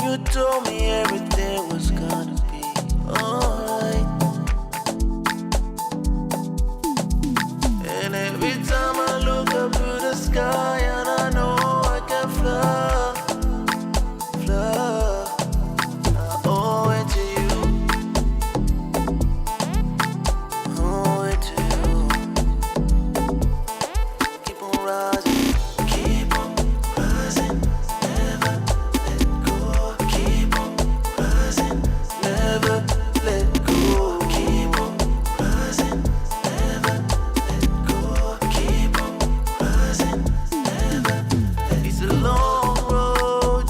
you told me everything was gonna be alright. And every time I look up to the sky, and I know I can fly, fly. I owe it to you, owe it to you. Keep on rising, keep on rising, never let go. Keep on rising, never let go. Keep on rising, never let go. Keep on rising, never. It's a long road.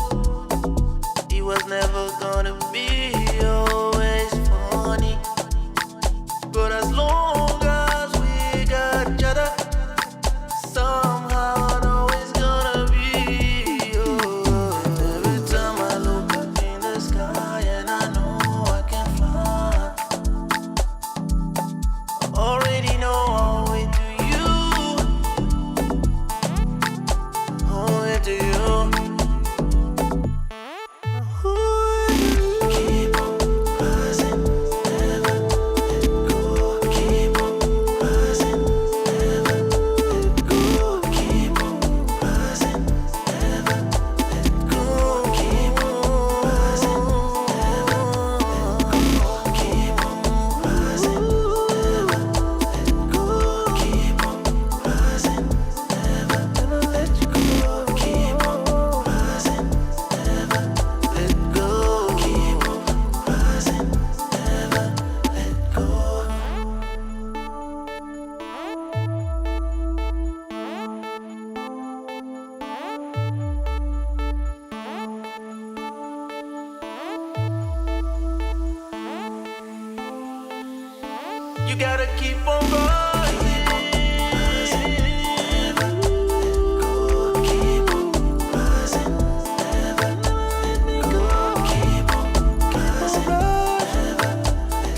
It was never gonna be always funny, but as long as we got each other, somehow I know it's gonna be. Oh, every time I look up in the sky, and I know I can fly, I already know I'll wait to you, I'll wait to you. Keep on rising, never let go. Keep on rising, never let go. Keep on rising, never let go. Keep on rising, never let go. Keep on rising, never let go. Keep on rising, never let you go. Keep on rising, never let go. Keep on rising, never let go. You gotta keep on rising, never let go. Keep on rising, never let go. Keep on rising, never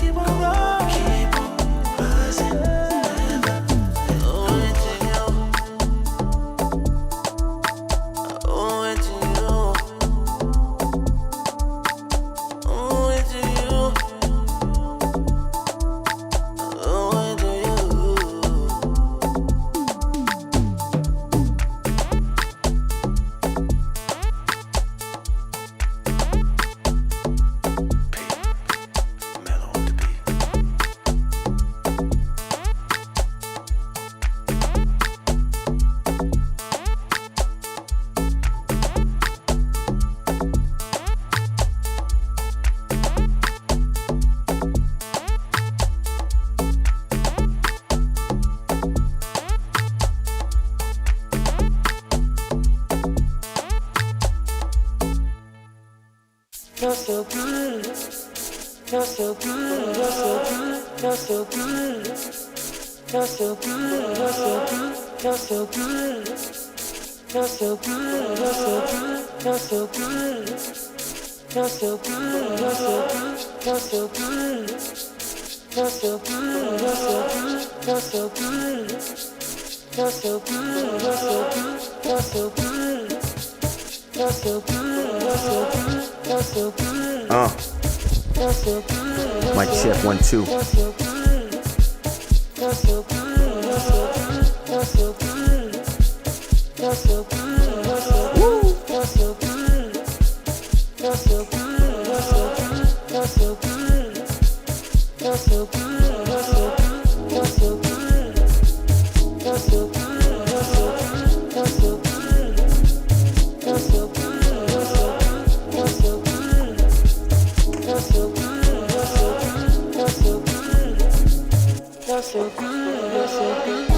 keep on rising, keep on rising, never. Owe it to you, owe it to you, owe it to you. Oh, do you? Mellow on the beat. You're so good, you're so good, you're so good, you're so good, you're so good, you're so good, you're so good, you're so good, you're so good, you're so good, you're so good, you're so good, you're so good, you're so good, you're so good, you're so good, you're so good, you're so good, you're so good. You're so good, you're so good, you're so good. You're so good. Mic check 1 2. You're so good. You're so good, you're so good, you're so good. You're so good, you're so good, you're so good. You're so good, you're so good, you're so good. You're so good, you're so good, you're so good. You're so good, you're so good, you're so good. You're so good, you're so good, you're so good. You're so good, you're so good, you're so good. You're so good, you're so good. You're so good, you're so good,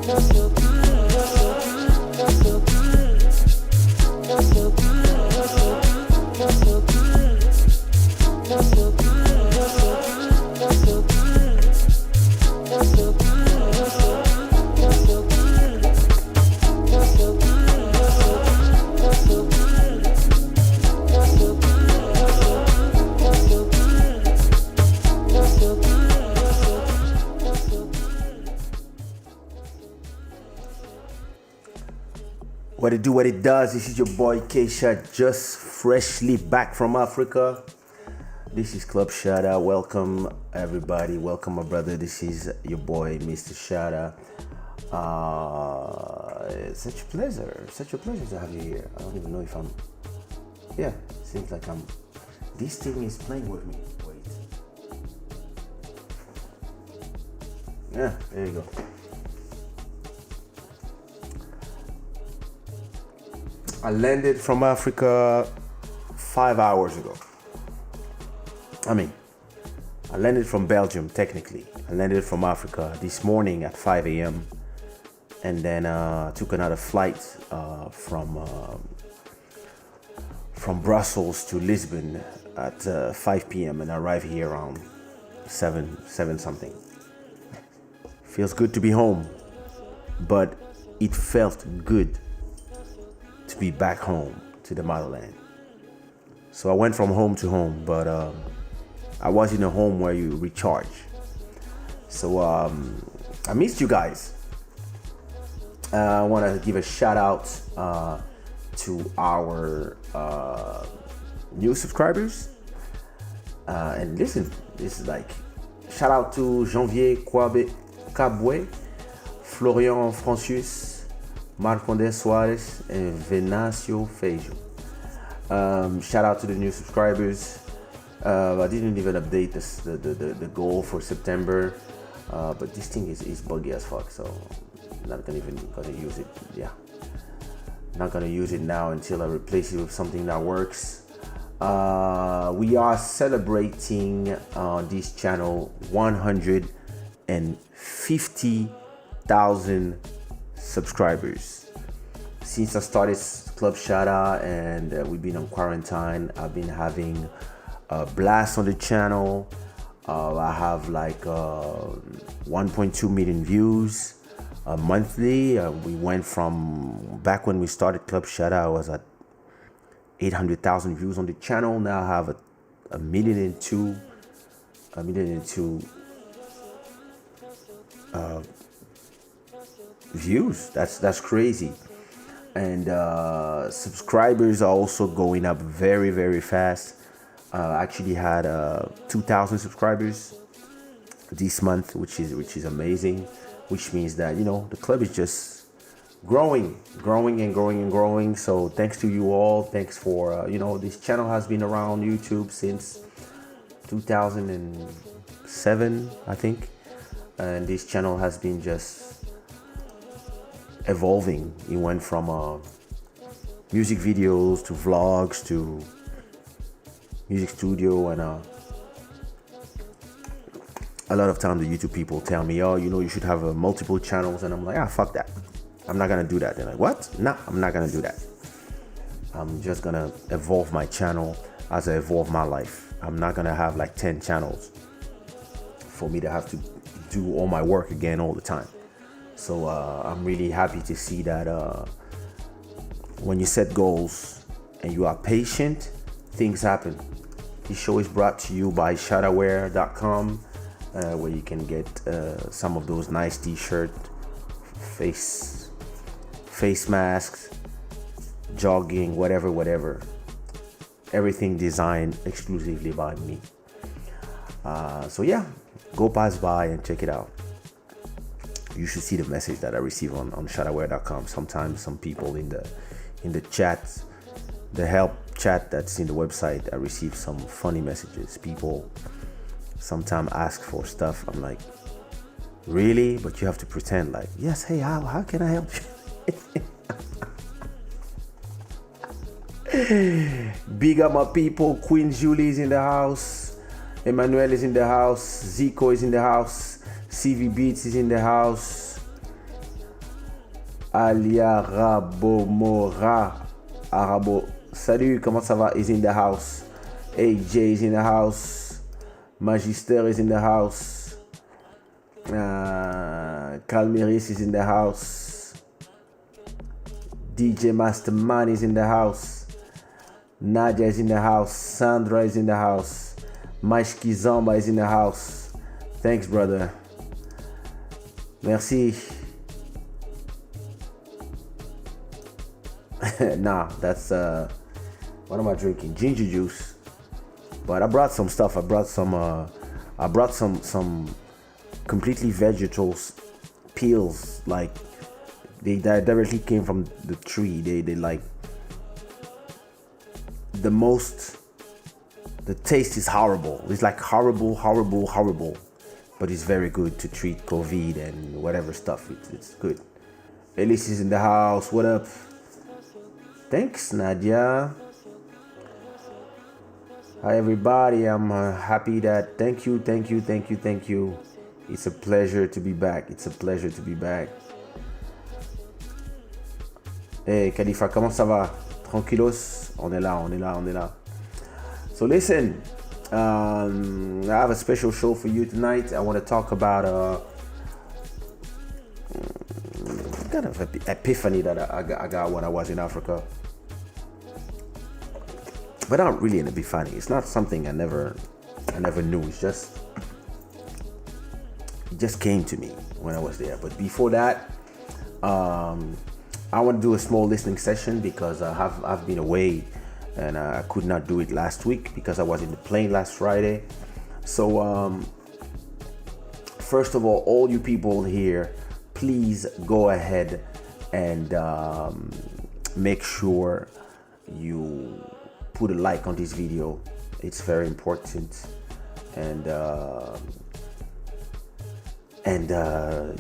you're so What it do, what it does. This is your boy Kaysha, just freshly back from Africa. This is Club Shada. Welcome everybody. Welcome my brother. This is your boy Mr. Shada. It's such a pleasure to have you here. I don't even know if I'm. Yeah, seems like I'm. This thing is playing with me. Wait. Yeah, there you go. I landed from Africa 5 hours ago. I landed from Belgium, technically. I landed from Africa this morning at 5 a.m. and then took another flight from Brussels to Lisbon at 5 p.m. and I arrived here around 7 something. Feels good to be home, but it felt good to be back home to the motherland. So I went from home to home, but I was in a home where you recharge. So I missed you guys. I want to give a shout out to our new subscribers. And listen, this is like shout out to Janvier Caboué, Florian Francius, Marcondes Soares, and Venancio Feijo. Shout out to the new subscribers. I didn't even update the goal for September, but this thing is buggy as fuck, so I'm not gonna use it. Yeah, not gonna use it now until I replace it with something that works. We are celebrating on this channel 150,000 subscribers. Since I started Club Shada and we've been on quarantine, I've been having a blast on the channel. I have like 1.2 million views monthly. We went from back when we started Club Shada, I was at 800,000 views on the channel. Now I have a million and two views. That's crazy. And subscribers are also going up very, very fast. I actually had 2,000 subscribers this month, which is amazing. Which means that the club is just growing. So thanks to you all. Thanks for this channel has been around YouTube since 2007, I think, and this channel has been just evolving. It went from music videos to vlogs to music studio, and a lot of time the YouTube people tell me, oh, you should have multiple channels, and I'm like, fuck that. I'm not gonna do that. They're like, what? No, I'm not gonna do that. I'm just gonna evolve my channel as I evolve my life. I'm not gonna have like 10 channels for me to have to do all my work again all the time. So I'm really happy to see that when you set goals and you are patient, things happen. This show is brought to you by shadaware.com, where you can get some of those nice t-shirt, face masks, jogging, whatever. Everything designed exclusively by me. So yeah, go pass by and check it out. You should see the message that I receive on shadaware.com. Sometimes some people in the chat, the help chat that's in the website, I receive some funny messages. People sometimes ask for stuff. I'm like, really? But you have to pretend like, yes, hey, how can I help you? Big up my people. Queen Julie is in the house. Emmanuel is in the house. Zico is in the house. CV Beats is in the house. Alia Rabomora Arabo. Salut, comment ça va? Is in the house. AJ is in the house. Magister is in the house. Calmeris is in the house. DJ Masterman is in the house. Nadia is in the house. Sandra is in the house. Maishki Zamba is in the house. Thanks, brother. Merci. Nah, that's what am I drinking? Ginger juice. But I brought some stuff. I brought some completely vegetables peels, like they directly came from the tree. They like the taste is horrible. It's like horrible, but it's very good to treat COVID and whatever stuff. It's good. Elise is in the house. What up? Thanks, Nadia. Hi, everybody. I'm happy that. Thank you. It's a pleasure to be back. Hey, Khalifa, comment ça va? Tranquilos? On est là. So listen, I have a special show for you tonight. I want to talk about kind of an epiphany that I got when I was in Africa. But not really an epiphany. It's not something I never knew. It just came to me when I was there. But before that, I want to do a small listening session because I've been away and I could not do it last week because I was in the plane last Friday. So first of all you people here, please go ahead and make sure you put a like on this video. It's very important, and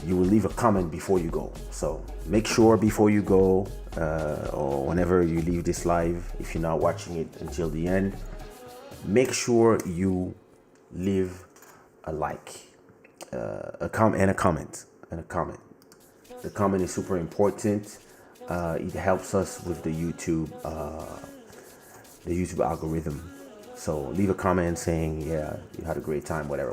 you will leave a comment before you go. So make sure before you go, or whenever you leave this live, if you're not watching it until the end, make sure you leave a like, a comment. The comment is super important. It helps us with the YouTube algorithm. So leave a comment saying, yeah, you had a great time, whatever.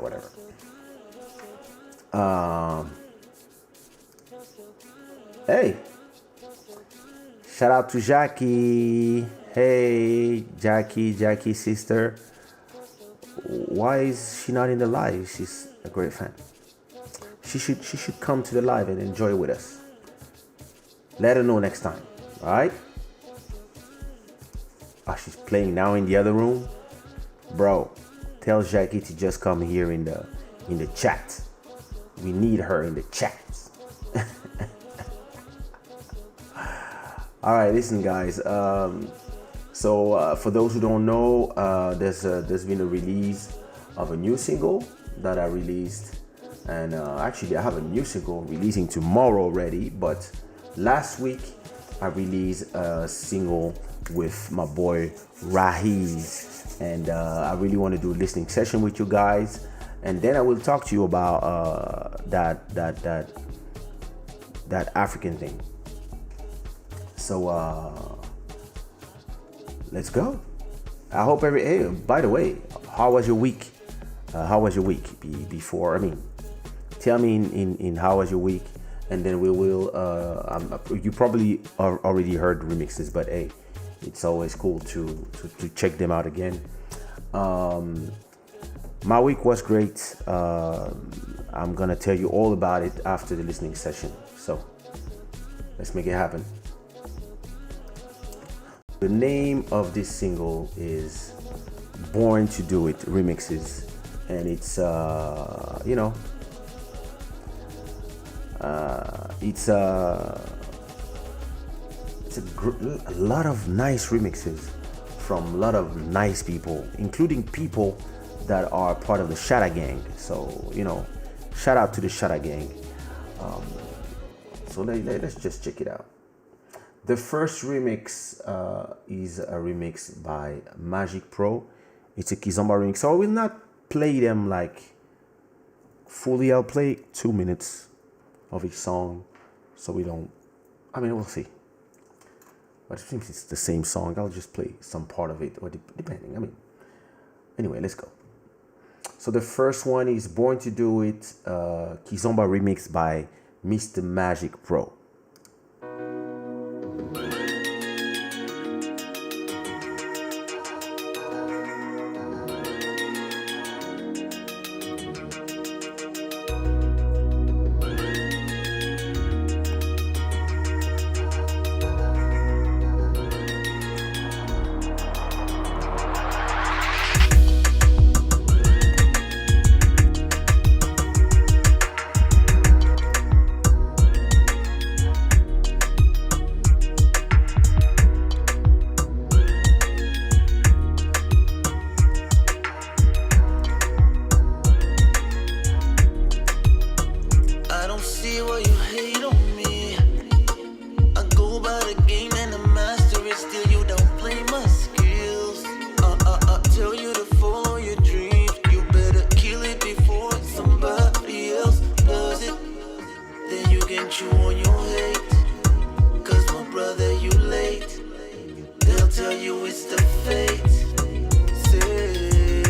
Hey, shout out to Jackie. Hey, Jackie sister. Why is she not in the live? She's a great fan. She should come to the live and enjoy with us. Let her know next time. All right? Oh, she's playing now in the other room. Bro, tell Jackie to just come here in the chat. We need her in the chat. All right, listen, guys. So for those who don't know, there's been a release of a new single that I released, and actually I have a new single releasing tomorrow already. But last week I released a single with my boy Rahiz, and I really want to do a listening session with you guys, and then I will talk to you about that African thing. So let's go. I hope hey, by the way, how was your week? Before, I mean, tell me in how was your week, and then we will. You probably already heard remixes, but hey, it's always cool to check them out again. My week was great. I'm gonna tell you all about it after the listening session. So let's make it happen. The name of this single is Born to Do It Remixes, and it's a lot of nice remixes from a lot of nice people, including people that are part of the Shada gang. So shout out to the Shada gang. So let's just check it out. The first remix is a remix by Magic Pro. It's a Kizomba remix. So I will not play them like fully. I'll play 2 minutes of each song, so we don't. I mean, we'll see. But I think it's the same song. I'll just play some part of it, or depending. I mean, anyway, let's go. So the first one is Born to Do It, Kizomba remix by Mr. Magic Pro. don't see why you hate on me. I go by the game and the master it. Still you don't play my skills. Tell you to follow your dreams. You better kill it before somebody else does it. Then you can chew on your hate. Cause my brother, you late. They'll tell you it's the fate. Say,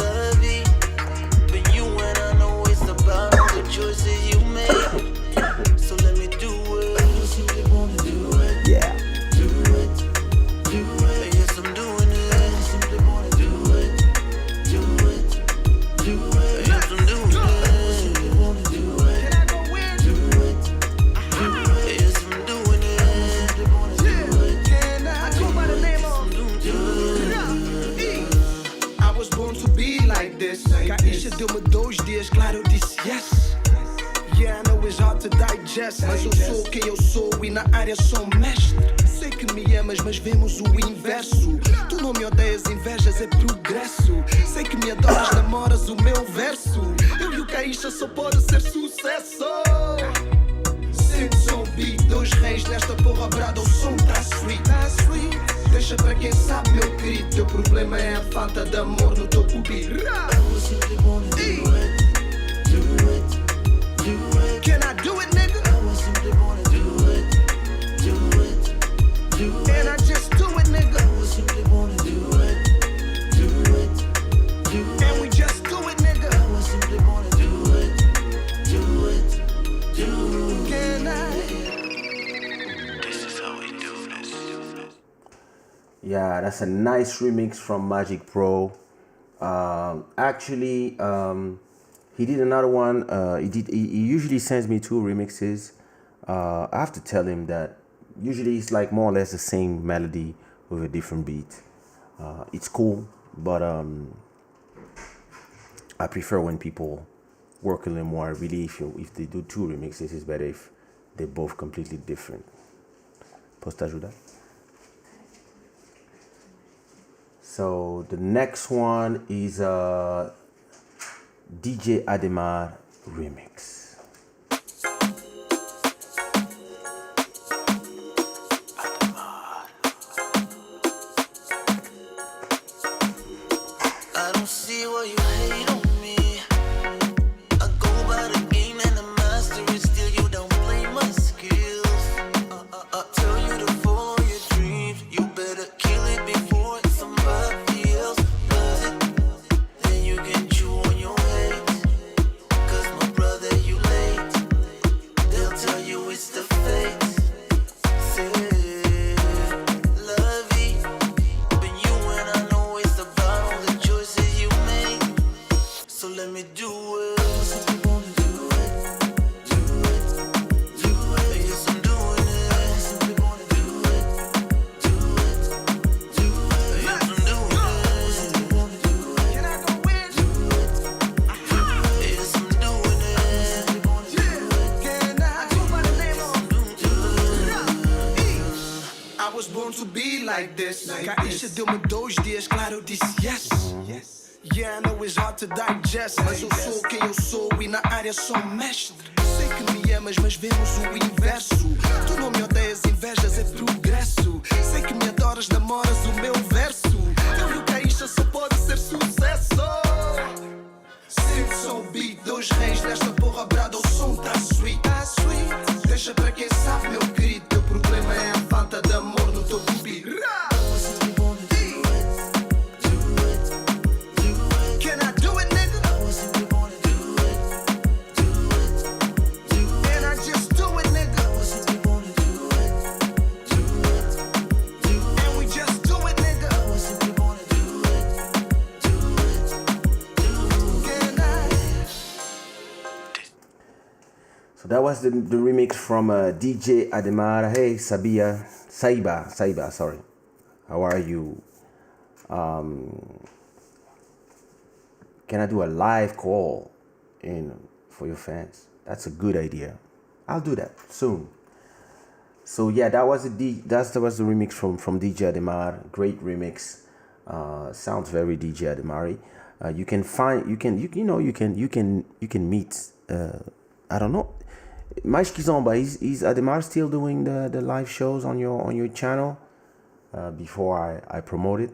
love it. But you and I know it's about all the choices you make. So let me do it. I simply wanna do it. Yeah. Do it. Do it. Yes, I'm doing it. I simply wanna do it. Do it. Do it. Yes, I'm doing it. I simply wanna do it. Can I go in? Do it. Do it. Yes, I'm doing it. I simply wanna do it. Can I go by the name of I was born to be like this. Kaysha deu me 2 dias, claro, eu disse yes. Yeah, I know it's hard to digest, mas eu sou quem eu sou e na área sou mestre. Sei que me amas, mas vemos o inverso. Tu não me odeias, invejas é progresso. Sei que me adoras, namoras o meu verso. Eu e o Kaysha só pode ser sucesso. Sente som beat, 2 reis nesta porra brada, o som tá sweet. Deixa pra quem sabe, meu querido. Teu problema é a falta de amor no teu pupilo. Can I do it, nigga? And I just do it, nigga. And we just do it, nigga. Can I? Yeah, that's a nice remix from Magic Pro. Actually, he did another one. He usually sends me 2 remixes. I have to tell him that usually it's like more or less the same melody with a different beat. It's cool, but I prefer when people work a little more. Really, if they do 2 remixes, it's better if they're both completely different. Posso te ajudar? So the next one is DJ Ademar remix. I don't see why you hate on me. I go by the game and the master it. Still you don't play my skills. Tell you to follow your dreams. You better kill it before somebody else does it. Then you can chew on your hate. Cause my brother, you late. They'll tell you it's the fate. Say, love it. But you and I know it's about all the choices you make. So let me do it. I simply wanna do it. Do it. Do it. Yes, I'm doing it. I simply wanna do it. Do it. Do it. Yes, I'm doing it. I simply wanna do it. Can I go in? Do it. Do it. Yes, I'm doing it. I simply wanna do it. Can I go by the name of? I was born to be like this. Kaysha deu me 2 dias, claro, eu disse yes. Yeah, I know it's hard to digest, mas eu sou quem eu sou e na área sou mestre. Sei que me amas, mas vemos o inverso. Tu não me odeias, invejas é progresso. Sei que me adoras, namoras o meu verso. Eu e o Kaysha só pode ser sucesso. Sempre som beat, 2 reis nesta porra brada, o som tá sweet. Deixa pra quem sabe, meu querido. Teu problema é a falta de amor no teu pupilo. Can I do it, nigga? And I just do it, nigga. And we just do it, nigga. Can I? So that was the remix from DJ Ademar. Hey, Saiba, sorry. How are you? Can I do a live call for your fans? That's a good idea. I'll do that soon. So yeah, that was the remix from DJ Ademar. Great remix. Sounds very DJ Ademari. You can meet I don't know. Mais Kizomba, is Ademar still doing the live shows on your channel? Before I promote it,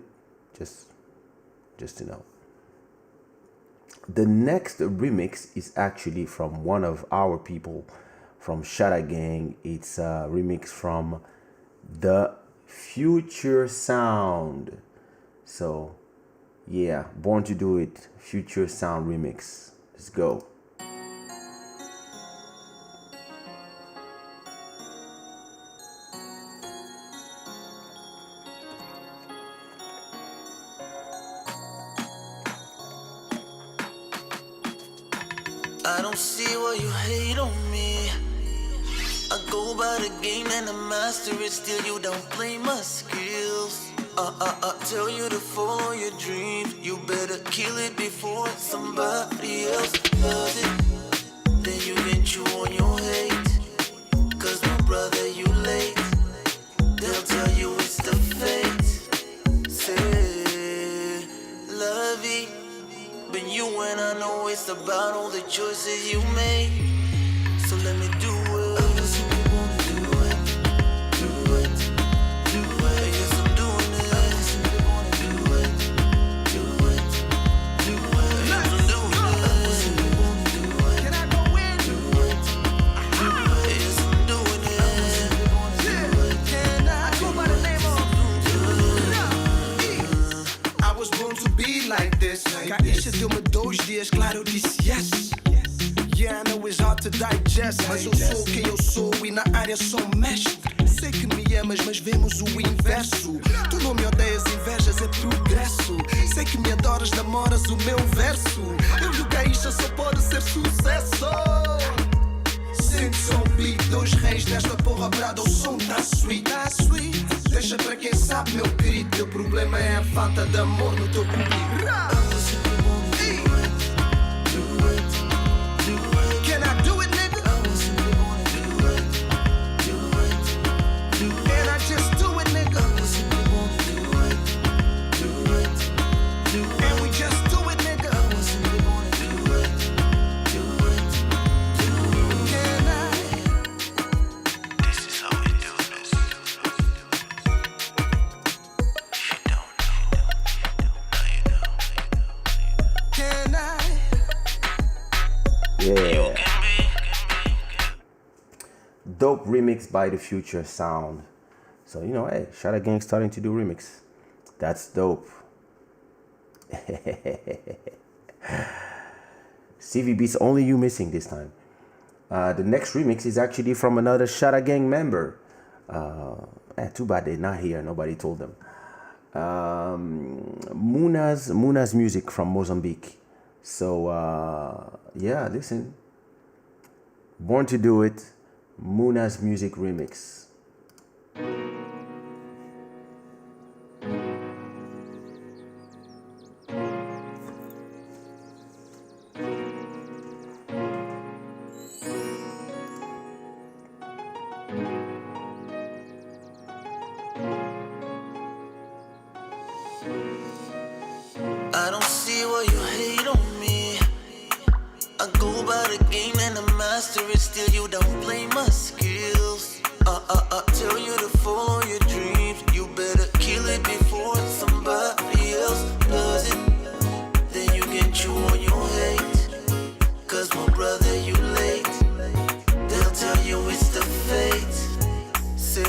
just to know. The next remix is actually from one of our people from Shada Gang. It's a remix from the Future Sound. So yeah, Born to Do It, Future Sound remix. Let's go. I don't see why you hate on me. I go by the game and I master it, still you don't play my skills. Tell you to follow your dreams, you better kill it before somebody else does it. Then you can chew on your hate, cause my brother you late. They'll tell you it's the fate. Say, love it. But you and I know it's about all the choices you made. So let me do it. I just simply wanna do it. Do it. Do it. Yes, I'm doing it. I just simply wanna do it. Do it. Do it. Yes, I'm doing it. I just simply wanna do it. Can I go in? Do it. Do it. Yes, I'm doing it. I just simply wanna do it. Can I go by the name of I was born to be like this. Kaysha deu-me 2 dias, claro, eu disse yes. Yeah, I know it's hard to digest, mas eu sou quem eu sou e na área sou mestre. Sei que me amas, mas vemos o inverso. Tu não me odeias, invejas é progresso. Sei que me adoras, namoras o meu verso. Eu e o Kaysha só pode ser sucesso. Sente som beat, 2 reis nesta porra brada, o som tá sweet. Deixa pra quem sabe meu grito, teu problema é a falta de amor no teu público. Can I do it, nigga? Can I just do it, nigga? And we just do it, nigga. Can I? This is how we do this. You don't know. Now you know. Can I? Yeah. Dope remix by the Future Sound. So, you know, hey, Shada Gang starting to do remix. That's dope. CV Beats, only you missing this time. The next remix is actually from another Shada Gang member. Too bad they're not here. Nobody told them. Muna's music from Mozambique. So, yeah, listen. Born to Do It, Muna's music remix. I don't see why you hate on me. I go by the game and I master it, still you don't play my skills. Tell you to follow your dreams, you better kill it before somebody else does it. Then you can chew on your hate, cause my brother you late. They'll tell you it's the fate. Say,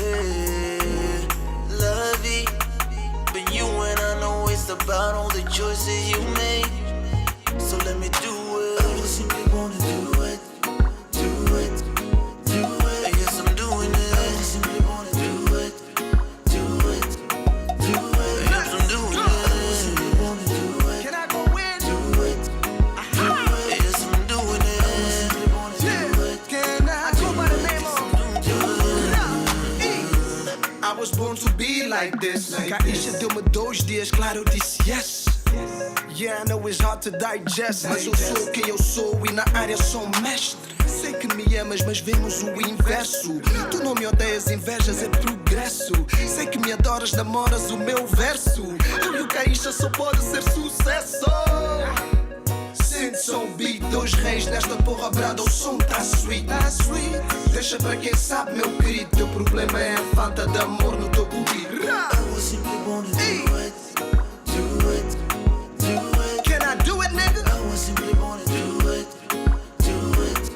love it. But you and I know it's about all the choices you made. So let me do it. I just simply wanna do it. Do it. Do it. Yes, I'm doing it. I just simply wanna do it. Do it. Do it. Yes, I'm doing it. I just simply wanna do it. Can I go in? Do it. Do it. Yes, I'm doing it. I just simply wanna do it. Can I go by the name of? I was born to be like this. Kaysha deu-me 2 dias, claro, eu disse yes. Yeah, I know it's hard to digest, mas eu sou quem eu sou e na área sou mestre. Sei que me amas, mas vemos o inverso. Tu não me odeias, invejas é progresso. Sei que me adoras, namoras o meu verso. Eu e o Kaysha só pode ser sucesso. sente som beat. Dois reis nesta porra brada, o som tá sweet. Deixa pra quem sabe, meu querido. Teu problema é a falta de amor no teu cookie. I was simply born to do it, do it, do it. Can I do it, nigga? I was simply born to do it, do it,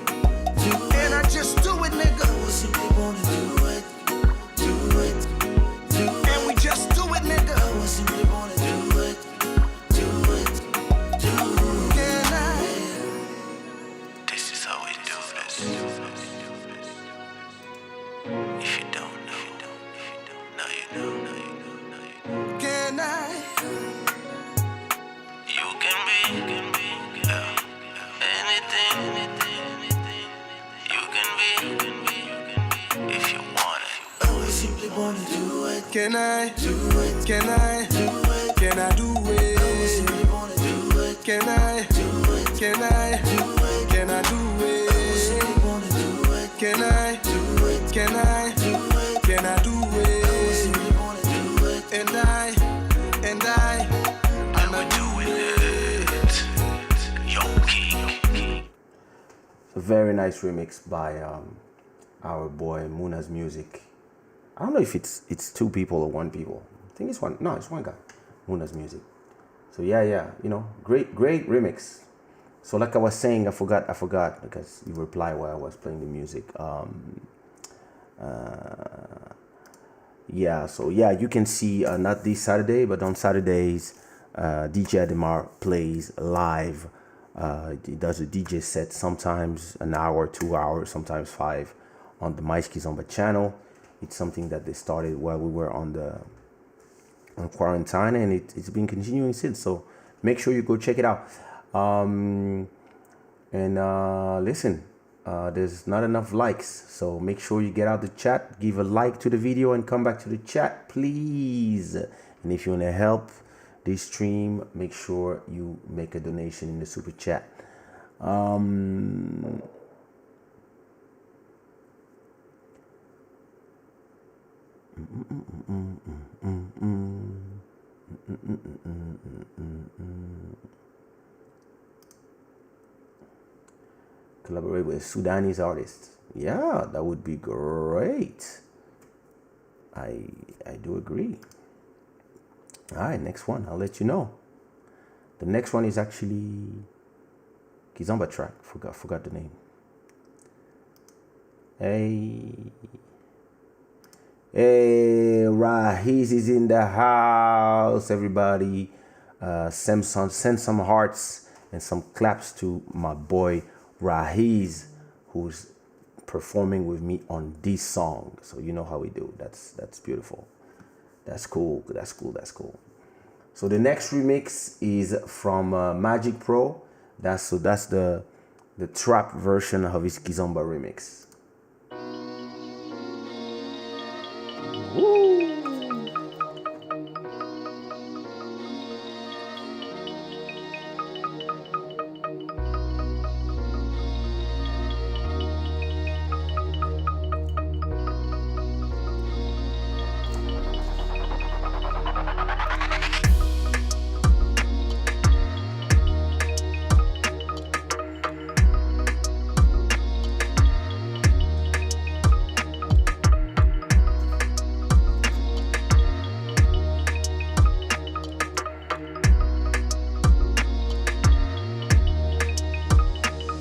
do it. And I just do it, nigga. I was simply born to do it, do it, do it. And we just do it, nigga. I was simply born to do it, do it, do it. Can I? This is how we do this. If you don't know, now you know, now you know, now you know. Can I? You can be anything. You can be if you want it. I was simply born to do it, Can I? do it, Can I? do it. Can I do I was it? simply born to do it, Can I? do it, Can I? do it. Can I do I was simply it? born to do it, Can I? do it, Can I? do it. Can I do I was it? simply born to do it, And I'ma do it. Yo, King. A very nice remix by our boy Muna's Music. I don't know if it's two people or one people. I think it's one. No, it's one guy. Muna's Music. So yeah, you know, great remix. So like I was saying, I forgot because you replied while I was playing the music. You can see not this Saturday, but on Saturdays, DJ Ademar plays live. He does a DJ set, sometimes an hour, 2 hours, sometimes 5, on the My Kizomba channel. It's something that they started while we were on quarantine, and it's been continuing since. So make sure you go check it out. Listen, there's not enough likes, so make sure you get out the chat, give a like to the video, and come back to the chat, please. And if you want to help this stream, make sure you make a donation in the super chat. Collaborate with a Sudanese artist. Yeah, that would be great. I do agree. All right, next one. I'll let you know. The next one is actually Kizomba track. Forgot the name. Hey, Rahiz is in the house, everybody. Send some hearts and some claps to my boy Rahiz, who's performing with me on this song. So you know how we do. That's beautiful. That's cool. So the next remix is from Magic Pro. That's the trap version of his Kizomba remix. Woo!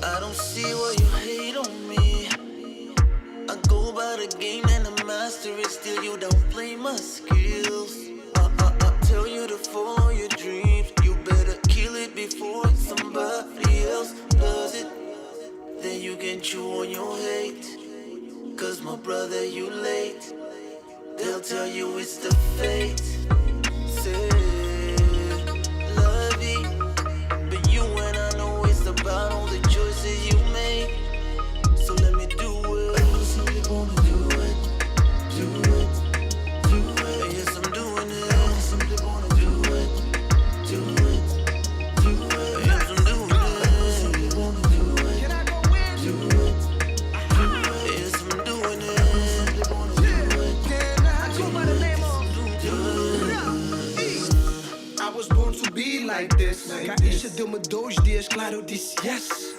I don't see why you hate on me. I go by the game and I master it. Still you don't play my skills. I tell you to follow your dreams. You better kill it before somebody else does it. Then you can chew on your hate. Cause my brother, you late. They'll tell you it's the fate. Say, love it. But you and I know it's about all the choices you make. So let me do it. I simply wanna do it, do it, do it. And yes, I'm doing it. I simply wanna do it, do it, do it. And yes, I'm doing it. I simply wanna do it, Can I go in? do it, do it. And yes, I'm doing it. I simply wanna do it, Can I go by the name of? do it. 2 dias, claro, eu disse yes.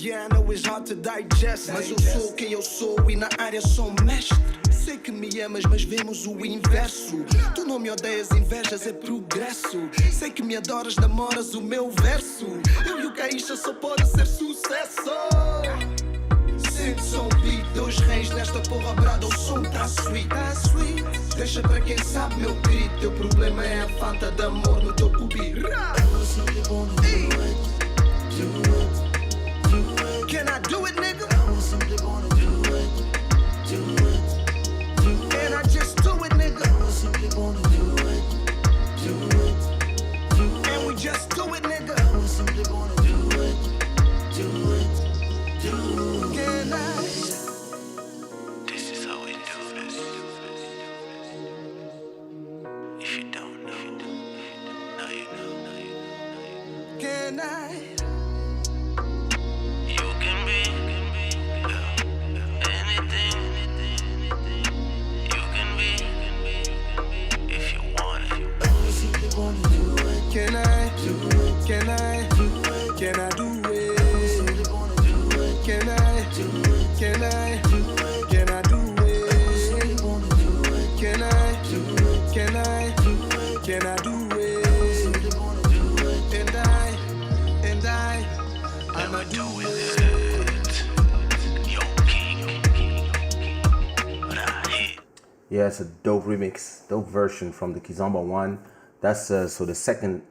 Yeah, I know it's hard to digest, mas eu sou quem eu sou e na área sou um mestre. Sei que me amas, mas vemos o inverso. Tu não me odeias, invejas é progresso. Sei que me adoras, namoras o meu verso. Eu e o Kaysha só pode ser sucesso. Sente som beat, 2 reis nesta porra brada, o som tá sweet. Deixa pra quem sabe meu grito. Teu problema é a falta de amor no teu cubi. Can I do it, nigga? I simply wanna do it. And I just do it, nigga. I simply wanna do it. And we just do it, nigga. I simply wanna do it. Can I? This is how we do this. If you don't know, now you know. Can I? You can be anything. You can be if you want it. I simply wanna do it. Can I? Do it. Can I? Do it. Can I do it? I simply wanna do it. Can I? Do it. Can I? Do it. Can I do it? I simply wanna do it. Can I? Do it. Can I? Do it. Can I do it? I simply wanna do it. And I'ma do it. Yo, king. But I hit. Yeah, it's a dope remix, dope version from the Kizomba one. That's so the second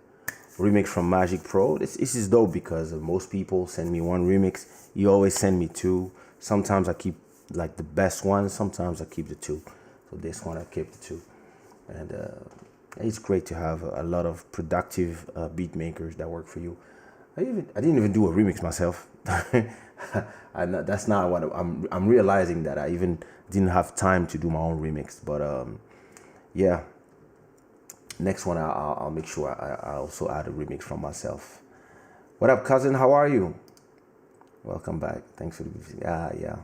remix from Magic Pro. This is dope because most people send me 1 remix. You always send me 2. Sometimes I keep like the best one. Sometimes I keep the 2. So this one I kept the 2. And it's great to have a lot of productive beat makers that work for you. I didn't even do a remix myself. That's not what I'm realizing, that I even didn't have time to do my own remix. But yeah, next one I'll make sure I also add a remix from myself. What up, cousin? How are you? Welcome back. Thanks for the visit. Yeah.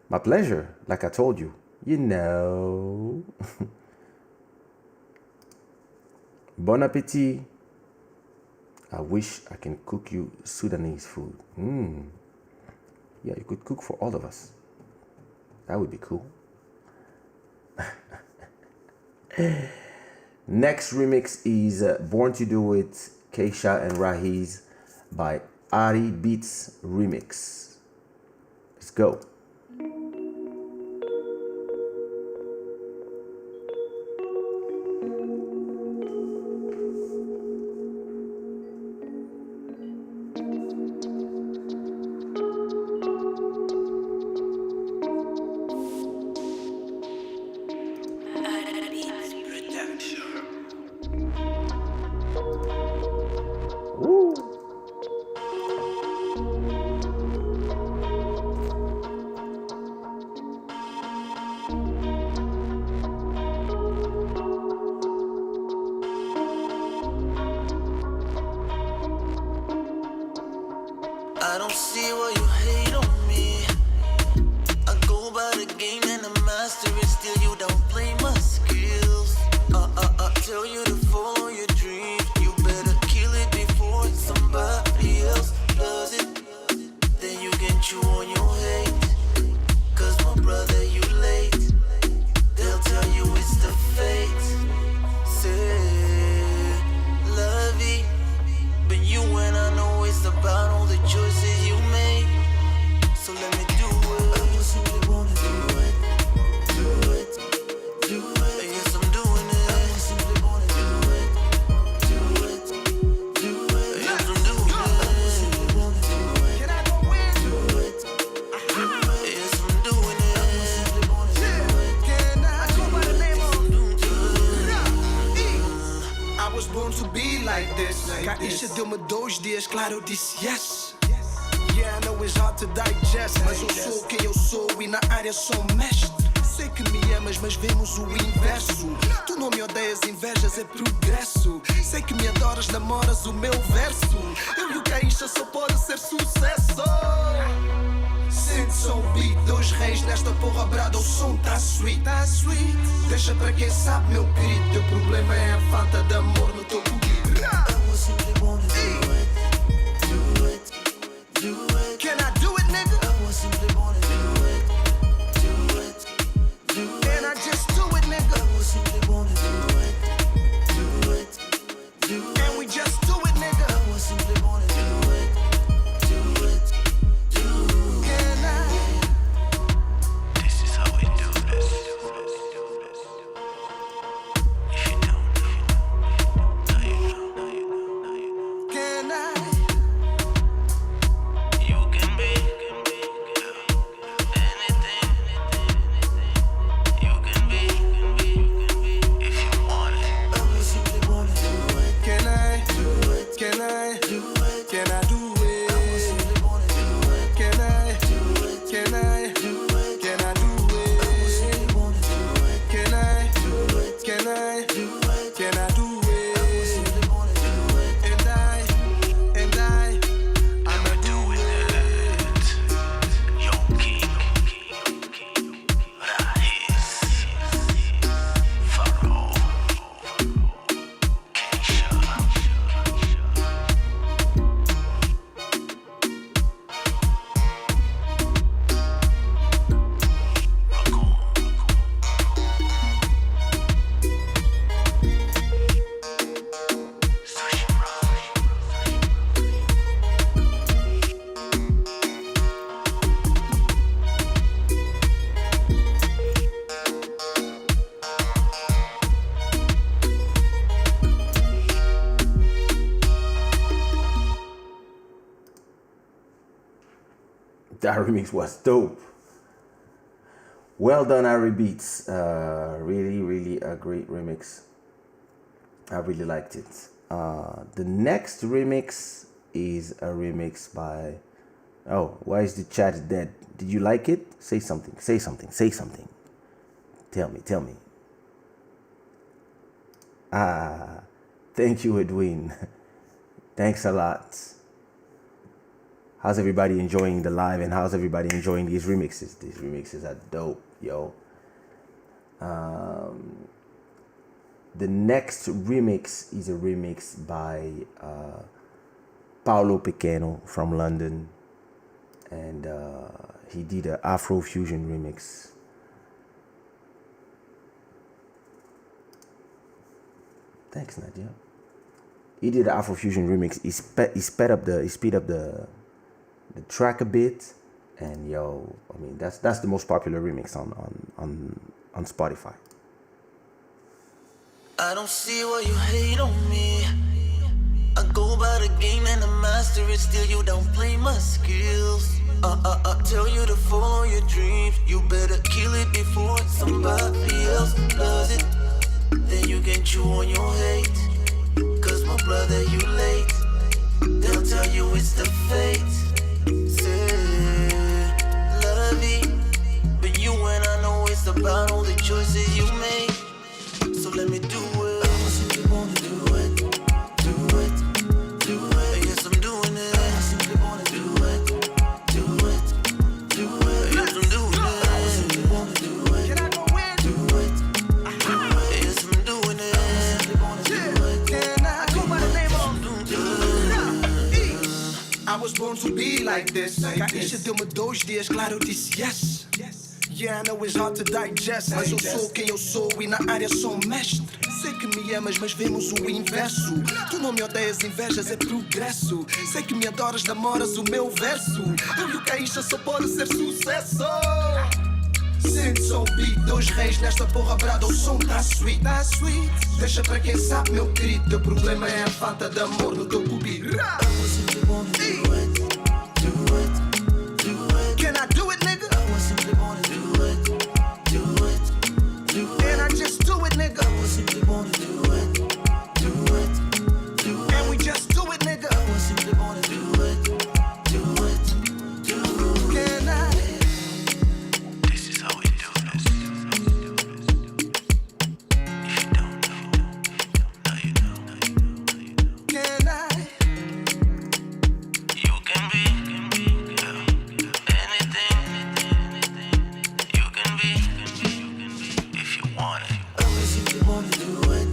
My pleasure. Like I told you, you know. Bon appetit. I wish I can cook you Sudanese food. Yeah, you could cook for all of us. That would be cool. Next remix is Born to Do It, Kaysha and Rahiz by Ari Beats Remix. Let's go. I don't see why you hate on me. I go by the game and I master it. Still you don't play my skills. Tell you to follow your dreams. You better kill it before somebody else does it. Then you can chew on your hate. Cause my brother, you late. They'll tell you it's the fate. Say, love it. But you and I know it's about all the choices you made. So let me do it. I simply wanna do it. Do it. Do it. And yes, I'm doing it. I simply wanna do it. Do it. Do it. And yes, I'm doing it. I simply wanna do it. Can I go in? Do it. Do it. And yes, I'm doing it. I simply wanna do it. Can I go by the name of? Do it. I was born to be like this. Kaysha deu-me 2 dias, claro, eu disse yes. Yeah, I know it's hard to digest, mas eu sou quem eu sou e na área sou um mestre. Sei que me amas, mas vemos o inverso. Tu não me odeias, invejas é progresso. Sei que me adoras, namoras o meu verso. Eu e o Kaysha só pode ser sucesso. Sente som beat, 2 reis nesta porra brada, o som tá sweet. Deixa pra quem sabe meu grito. Teu problema é a falta de amor no teu cubi. I simply wanna do it. That remix was dope. Well done, Ari Beats. Really, really a great remix. I really liked it. The next remix is a remix by. Oh, why is the chat dead? Did you like it? Say something. Say something. Say something. Tell me. Tell me. Thank you, Edwin. Thanks a lot. How's everybody enjoying the live, and how's everybody enjoying these remixes? These remixes are dope, yo. The next remix is a remix by Paolo Pequeno from London, and he did an Afrofusion remix. Thanks, Nadia. He did an Afrofusion remix. He sped up the track a bit, and yo, I mean that's the most popular remix on Spotify. I don't see why you hate on me. I go by the game and I master it, still you don't play my skills. I tell you to follow your dreams, you better kill it before somebody else does it. Then you can chew on your hate, cause my brother you late. They'll tell you it's the fate. Say, love it, but you and I know it's about all the choices you make. So let me do it. I simply wanna do it, do it, do it. Yes, I'm doing it. I simply wanna do it, do it, do it. Yes, I'm doing it. I simply wanna do it. Can I go in? Do it, do it. Yes, I'm doing it. I simply wanna do it. Can I go by the name of I was born to be like this. Kaysha deu-me 2 dias, claro, eu disse yes. Yeah, I know it's hard to digest, mas eu sou quem eu sou e na área sou mestre. Sei que me amas, mas vemos o inverso. Tu não me odeias, invejas é progresso. Sei que me adoras, namoras o meu verso. Eu e o Kaysha só pode ser sucesso. Sente só o beat, 2 reis nesta porra brada, o som tá sweet, tá sweet. Deixa pra quem sabe, meu querido, teu problema é a falta de amor no teu cubico. Can I do it, nigga? I simply wanna do it, do it, do it. And I just do it, nigga. I simply wanna do it, do it, do it. And we just do it, nigga. I simply wanna do it, do it, do it. Can I? This is how we do this. If you don't know, now you know. Can I? You can be.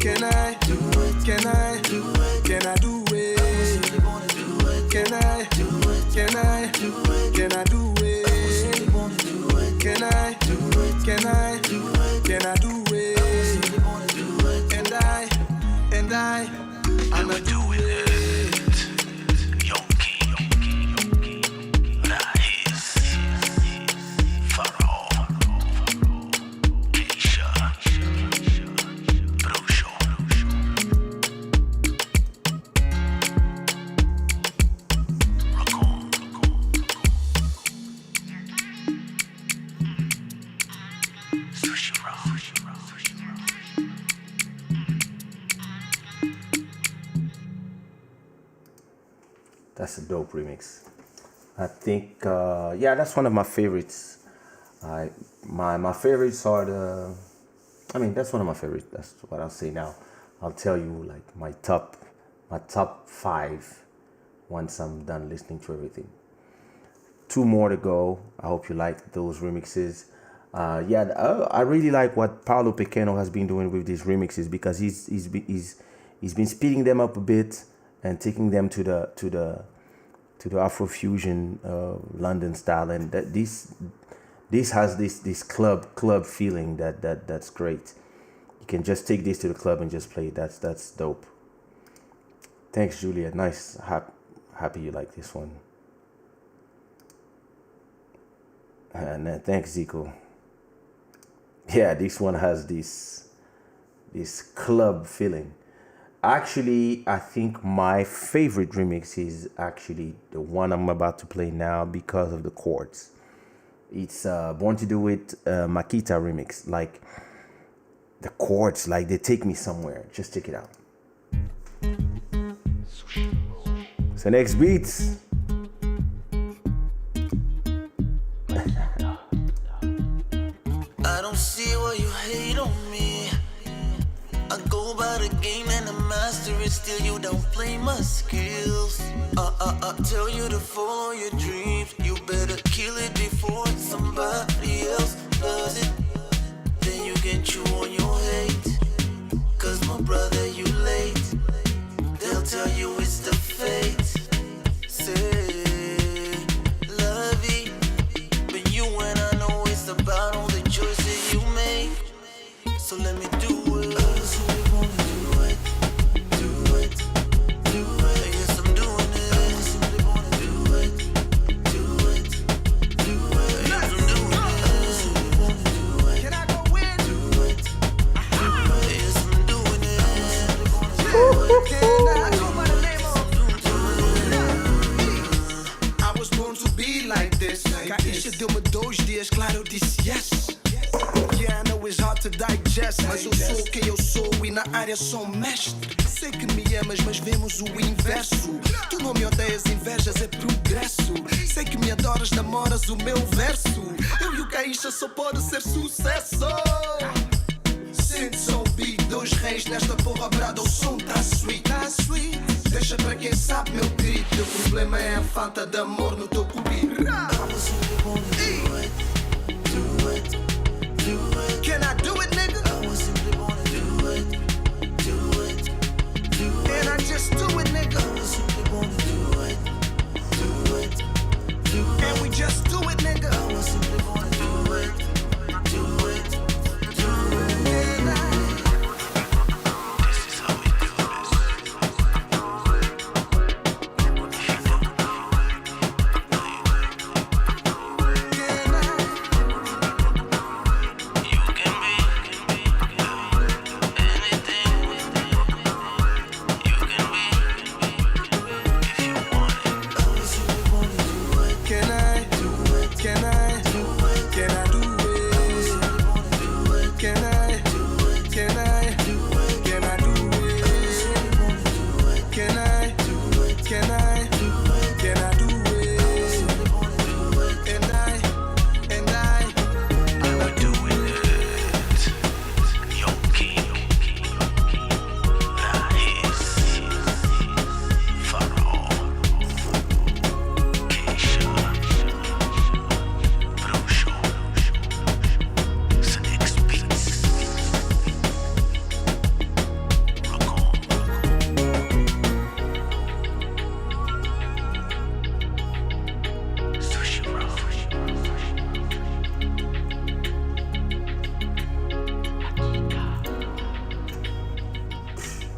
Can I do it? Can I do it? Can I do it? I simply wanna do it. Can I do it? Can I do it? Can I do it? I simply wanna do it. Can I do it? Can I do it? Can I do it? I simply wanna do it. And I'ma do it. Young King, Rahis, Pharaoh, Kaysha. That's a dope remix. I think, yeah, that's one of my favorites. My favorites are the. I mean, that's one of my favorites. That's what I'll say now. I'll tell you like my top 5 once I'm done listening to everything. 2 more to go. I hope you like those remixes. I really like what Paolo Pequeno has been doing with these remixes, because he's been speeding them up a bit and taking them to the Afrofusion London style, and that this has this club feeling that's great. You can just take this to the club and just play it. That's dope. Thanks, Julia. Nice. Happy you like this one. And thanks, Zico. Yeah, this one has this club feeling. Actually, I think my favorite remix is actually the one I'm about to play now because of the chords. It's Born to Do It Makita remix. Like the chords, like they take me somewhere. Just check it out. So next beats. I don't see why you hate on me. I go by the game and I master it. Still you don't play my skills. I tell you to follow your dreams. You better kill it before somebody else does it. Then you can chew on your hate. Cause my brother, you late. They'll tell you it's the fate. Say, lovey. But you and I know it's about all the choices you make. So let me do it. So we wanna do it. Do it. Do it. Yes, I'm doing it. I simply wanna do it. Do it. Do it. Yes, I'm doing it. So we wanna do it. Can I go in? Do it. Do it. Yes, I'm doing it. I simply wanna do it. Can I go by the name of? I was born to be like this. Kaysha deu-me 2 dias, claro, eu disse yes. Yeah, I know it's hard to digest, mas eu sou quem eu sou e na área sou mestre. Sei que me amas, mas vemos o inverso. Tu não me odeias, invejas é progresso. Sei que me adoras, namoras o meu verso. Eu e o Kaysha só pode ser sucesso. Sente-se ouvir 2 reis nesta porra brada, o som tá sweet. Deixa pra quem sabe meu grito. O problema é a falta de amor no teu cubido. Can I do it, nigga? Can I just do it, nigga? And we just do it, nigga.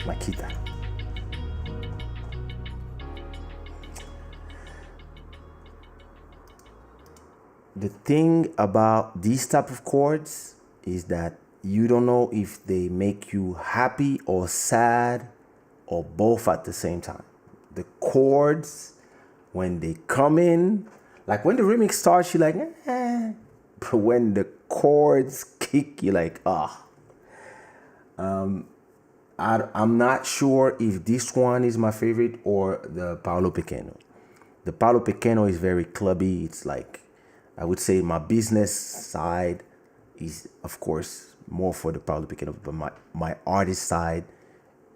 Makita. The thing about these type of chords is that you don't know if they make you happy or sad or both at the same time. The chords, when they come in, like when the remix starts, you're like, eh. But when the chords kick, you're like, ah. I'm not sure if this one is my favorite or the Paulo Pequeno. The Paulo Pequeno is very clubby. It's like, I would say my business side is, of course, more for the Paulo Pequeno, but my artist side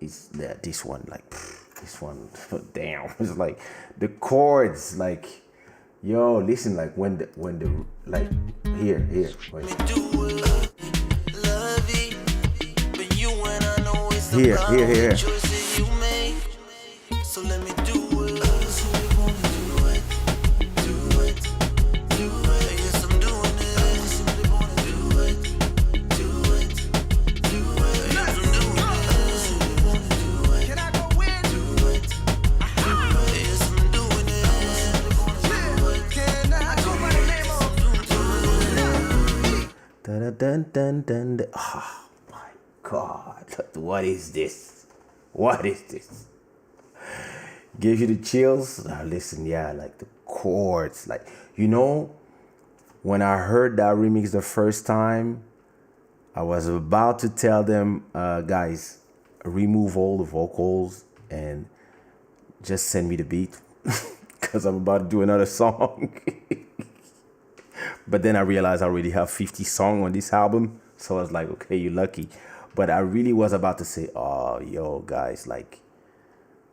is this one. Like, this one, damn. It's like the chords, like, yo, listen, like when the like, here, wait. Here. So let me do it. Yes, I'm doing it. Simply wanna do it. Yes, I'm doing it. Can I go in? Yes, I'm doing it. Can I go by the name of? Dun. Oh my God, what is this? What is this? Gives you the chills. Now listen, yeah, like the chords, like when I heard that remix the first time, I was about to tell them, guys, remove all the vocals and just send me the beat because I'm about to do another song. But then I realized I already have 50 songs on this album. So I was like, okay, you're lucky. But I really was about to say, oh, yo, guys, like,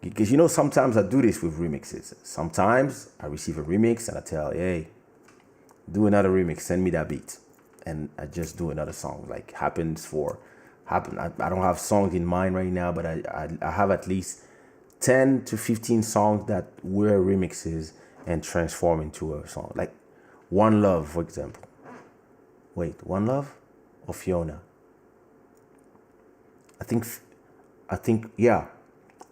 because sometimes I do this with remixes. Sometimes I receive a remix and I tell, hey, do another remix, send me that beat. And I just do another song. Like I don't have songs in mind right now, but I have at least 10 to 15 songs that were remixes and transform into a song. Like One Love, for example. Wait, One Love or Fiona? I think, yeah.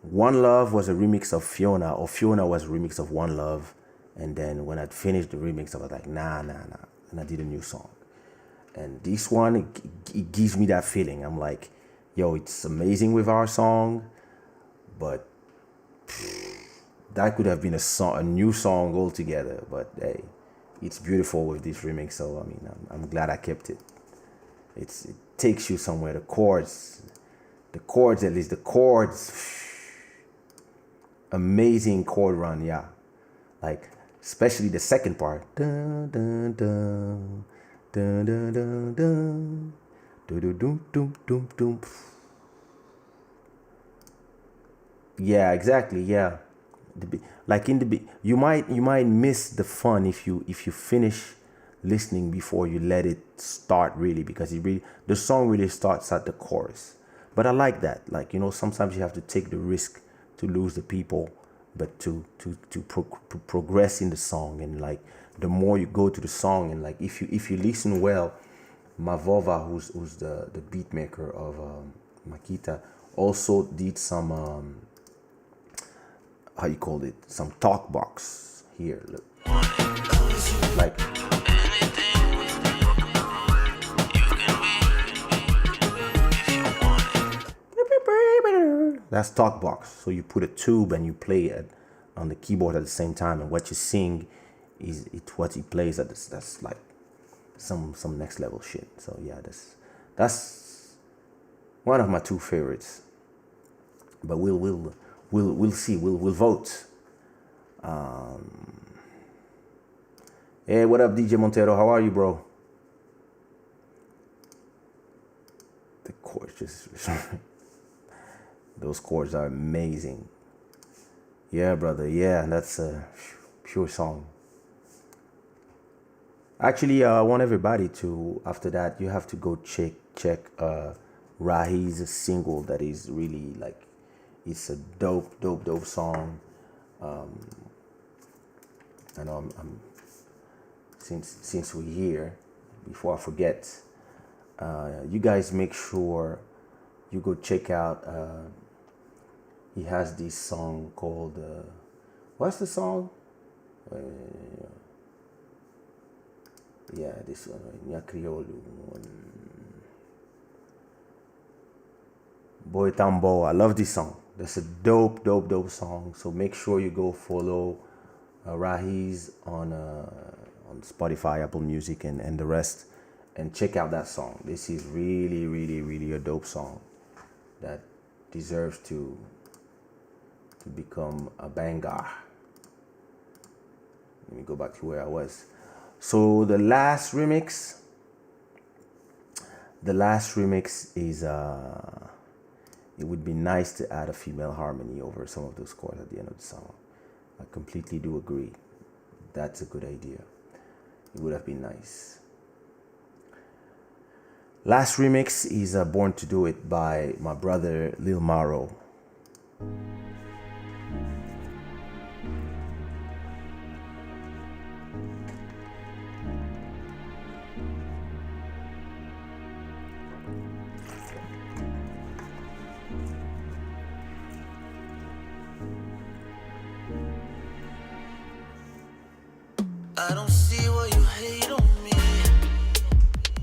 One Love was a remix of Fiona, or Fiona was a remix of One Love. And then when I'd finished the remix, I was like, nah. And I did a new song. And this one, it gives me that feeling. I'm like, yo, it's amazing with our song, but that could have been a new song altogether. But hey, it's beautiful with this remix. So, I mean, I'm glad I kept it. It takes you somewhere. The chords, at least the chords, amazing chord run, yeah. Like, especially the second part. Dun, dun, dun, dun, dun, dun, dun, dun, dun, dun, dun, dun. Yeah, exactly, yeah. Like in the you might miss the fun if you finish listening before you let it start, really, because the song really starts at the chorus. But I like that. Like, sometimes you have to take the risk to lose the people, but to progress in the song. And like the more you go to the song, and like if you listen well, Mavova, who's the beat maker of Makita, also did some how you call it, some talk box here. Look, like that's talk box. So you put a tube and you play it on the keyboard at the same time, and what you sing is what he plays at this. That's like some next level shit. So yeah, that's one of my two favorites. But we'll see. We'll vote. Hey, what up, DJ Montero? How are you, bro? The chords just those chords are amazing. Yeah, brother. Yeah, that's a pure song. Actually, I want everybody to, after that, you have to go check Rahi's single. That is really like, it's a dope song. I know I'm since we're here, before I forget, you guys make sure you go check out. He has this song called what's the song? Yeah, this one, Nya Criollo. Boy Tambo. I love this song. That's a dope song. So make sure you go follow Rahi's on Spotify, Apple Music, and the rest, and check out that song. This is really a dope song that deserves to become a banger. Let me go back to where I was. So the last remix is it would be nice to add a female harmony over some of those chords at the end of the song. I completely do agree. That's a good idea. It would have been nice. Last remix is Born to Do It by my brother Lil Maro. I don't see why you hate on me.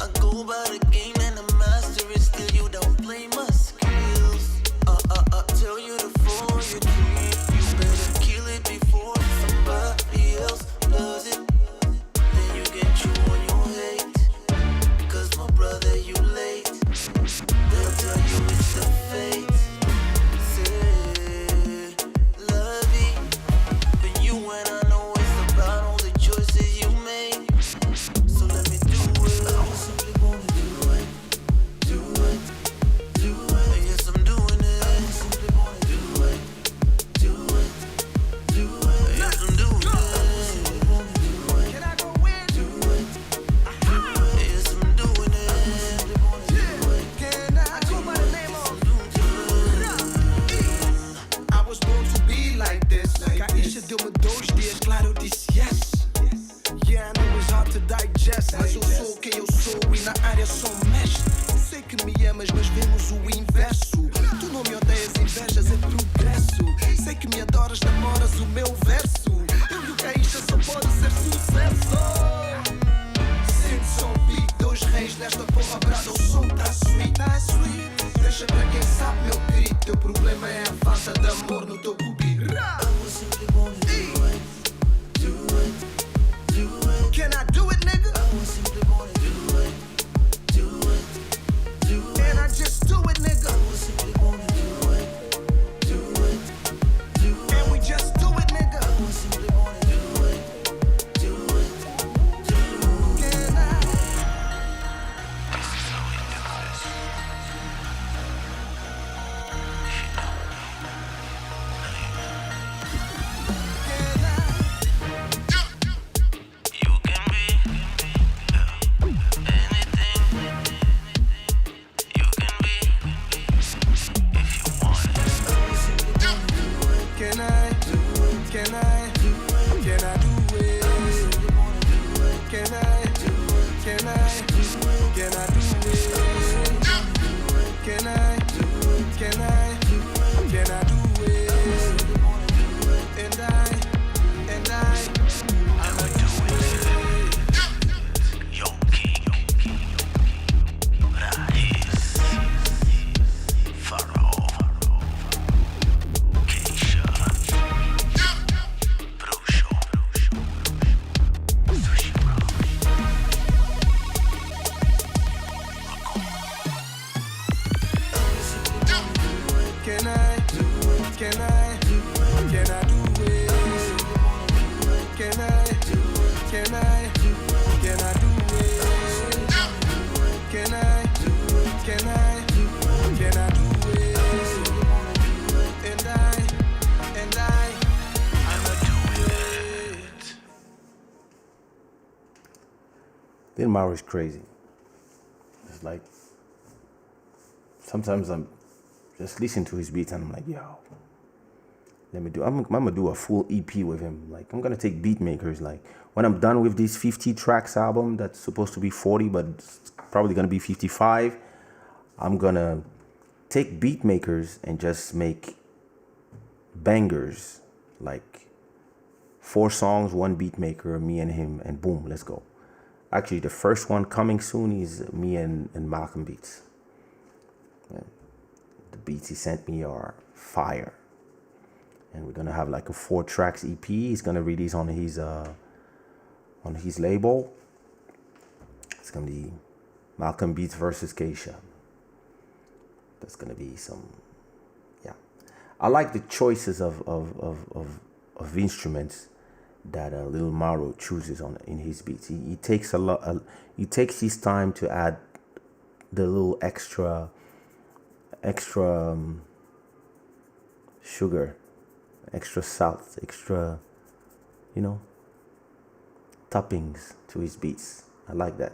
I go by the game and I master it. Still you don't play my skills. Tell you área sou mestre. Sei que me amas, mas vemos o inverso. Tu não me odeias, invejas é progresso. Sei que me adoras, namoras o meu verso. Eu e o Kaysha só pode ser sucesso. Sente som beat, dois reis nesta porra brada. O som tá sweet, tá sweet. Deixa pra quem sabe meu grito. Teu problema é a falta de amor no teu cupido. Can I do it, nigga? Can I just do it, nigga? Can we just do it, nigga? Can I? Can I? Can I? Can I do it? Can I? Can I? Can I do it? Can I? Can I? Can I do it? And I'ma do it. Young King, Raiz, Farol, Kaysha, Bruxo, Sushi Bro. Can I? Can I? Can I do it? Can I? Can I? Can I do it? Can I? Can I? Can I do it? And I'ma do it. Lil Mauro is crazy. It's like sometimes I'm just listening to his beats and I'm like, yo, I'm gonna do a full EP with him. Like I'm gonna take beat makers. Like when I'm done with this 50 tracks album that's supposed to be 40, but it's probably gonna be 55. I'm gonna take beat makers and just make bangers, like 4 songs, 1 beat maker, me and him, and boom, let's go. Actually, the first one coming soon is me and Malcolm Beats. Yeah. The beats he sent me are fire. And we're gonna have like a 4 tracks EP. He's gonna release on his label. It's gonna be Malcolm Beats versus Kaysha. That's gonna be some, yeah. I like the choices of instruments that Lil Mauro chooses in his beats. He takes he takes his time to add the little extra sugar, extra salt, extra, toppings to his beats. I like that.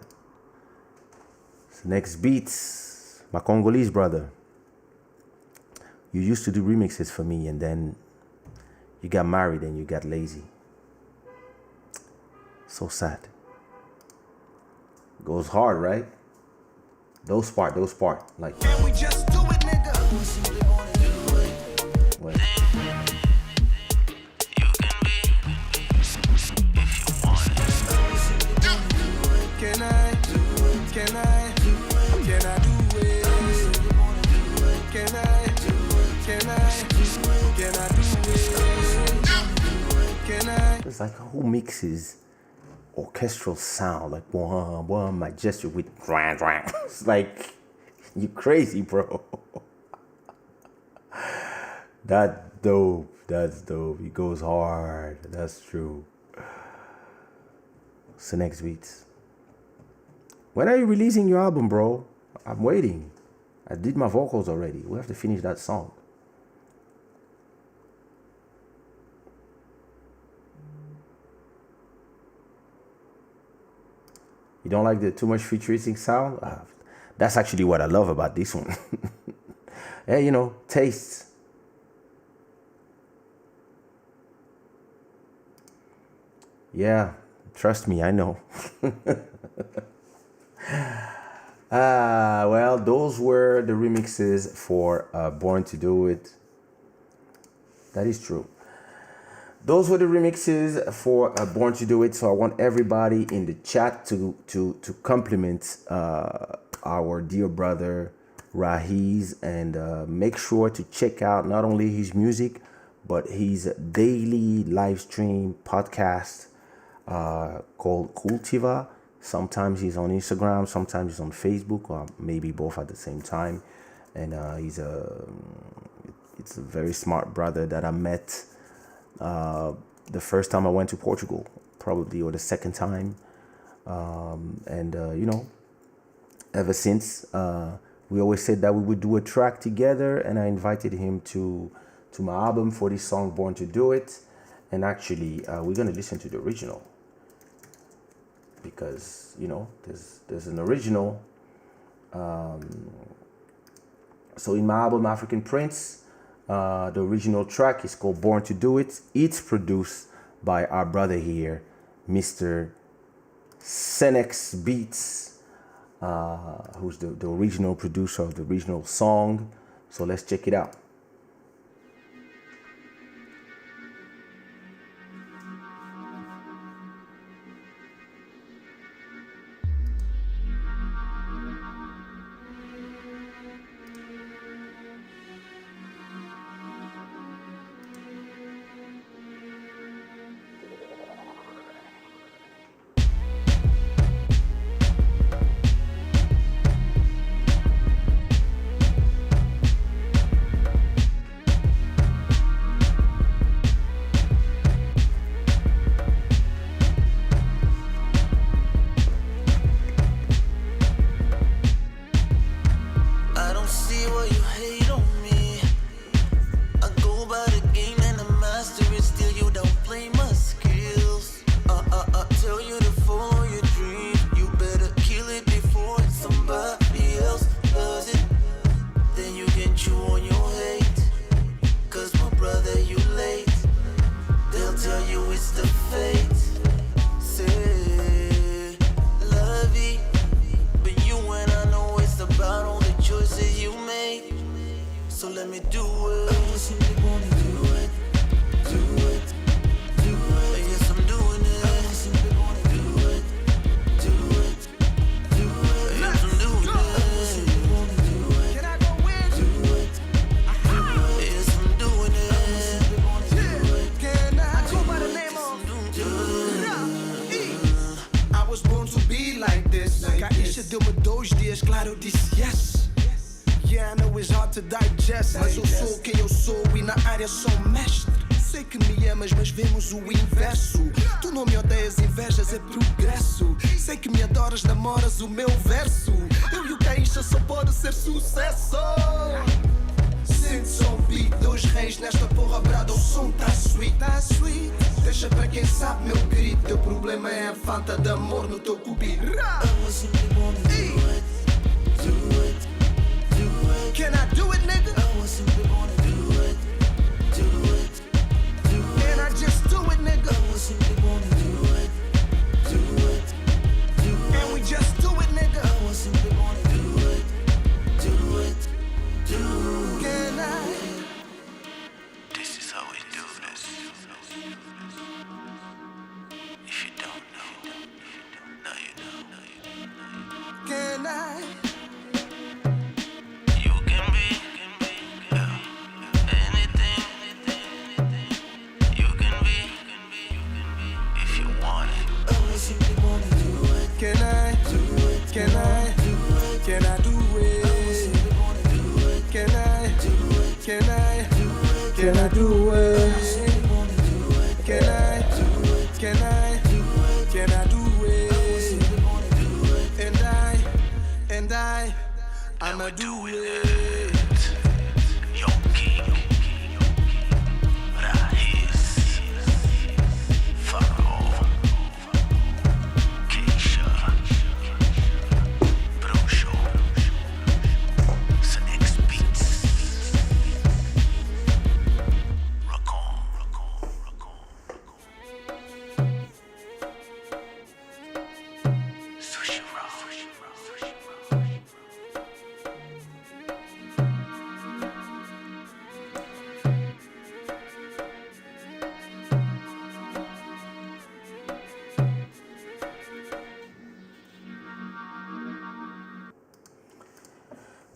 So next beats, my Congolese brother. You used to do remixes for me and then you got married and you got lazy. So sad. Goes hard, right? Those part. Like, Can we just do it, nigga? what? Can I? Can I? Can I do it? Can I? Can I? Can I do it? Can I? It's like who mixes orchestral sound, like one majestic with it's like, you crazy, bro. That's dope. He goes hard. That's true. So next beats. When are you releasing your album, bro? I'm waiting. I did my vocals already. We have to finish that song. You don't like the too much futuristic sound? That's actually what I love about this one. Yeah, tastes. Yeah, trust me, I know. Well, those were the remixes for Born to Do It. That is true. Those were the remixes for Born to Do It. So I want everybody in the chat to compliment our dear brother Rahiz, and make sure to check out not only his music but his daily live stream podcast called Cultiva. Sometimes he's on Instagram, sometimes he's on Facebook, or maybe both at the same time. And it's a very smart brother that I met the first time I went to Portugal, probably, or the second time. And ever since, we always said that we would do a track together, and I invited him to my album for this song, Born to Do It. And actually, we're gonna listen to the original, because there's an original. So in my album African Prince, the original track is called Born to Do It. It's produced by our brother here, Mr. Senex Beats, who's the original producer of the original song. So let's check it out. I don't see why you hate on me. I go by the game and the master it. Still you don't play my skills. Tell you to follow your dream. You better kill it before somebody else does it. Then you can chew on your hate. Cause my brother, you late. They'll tell you it's the fate. Say, love it. But you and I know it's about all the choices you make. So let me do it. I just simply wanna do it. Do it. Do it. Yes, I'm doing it. I just simply wanna do it. Do it. Do it. Yes, I'm doing it. I just simply wanna do it. Can I go in? Do it. Do it. Yes, I'm doing it. I just simply wanna do it. Can I go by the name of I was born to be like this. Kaysha deu-me 2 dias, claro, eu disse yes. Yeah, I know it's hard to digest, mas eu sou quem eu sou e na área sou mestre. Sei que me amas, mas vemos o inverso. Tu não me odeias, invejas é progresso. Sei que me adoras, namoras o meu verso. Eu e o Kaysha só pode ser sucesso. Sente som beat, 2 reis nesta porra brada, o som tá sweet, tá sweet. Deixa pra quem sabe meu grito, teu problema é a falta de amor no teu cubi. I simply wanna do it. Do it. Do it. Can I do it, nigga? I simply wanna do it. Do it. Do it. Can I just do it, nigga? I simply wanna do it. Do it. Do it. Can we just do it, nigga? I simply wanna do it. Do it. Do it. Can I? This is how we do this. If you don't know, now you know. Can I? You can be anything. You can be if you want it. I simply wanna do it. Can I? Do it. Can I? Do it. Can I do I it? simply wanna do it. Can I? Do it. Can I? Do it. Can I do I it? simply wanna do it. Can I? Do it. Can I? Do it. Can I do I it? simply wanna do it. And I'ma do it. Yo, King, Rahiz, Pharaoh, Kaysha, Bruxo, Senex Beats, Racon. Sushi Rock.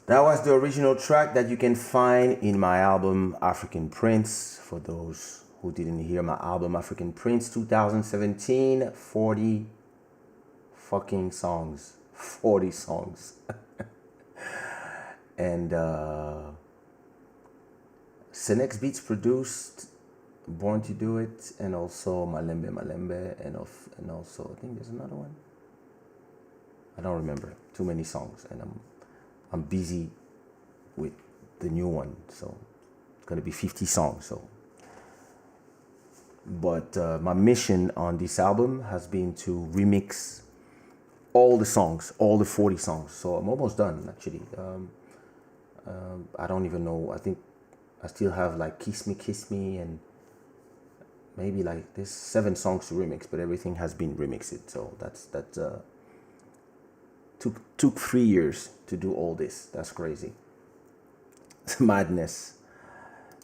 That was the original track that you can find in my album African Prince. For those who didn't hear my album African Prince 2017, 40 fucking songs. 40 songs. And Senex Beats produced Born to Do It, and also Malembe Malembe, and also I think there's another one. I don't remember. Too many songs, and I'm busy with the new one, so it's gonna be 50 songs. So, but my mission on this album has been to remix all the songs, all the 40 songs. So I'm almost done actually. I don't even know. I think I still have like Kiss Me, and maybe like there's 7 songs to remix, but everything has been remixed. So that took 3 years to do all this. That's crazy. It's madness.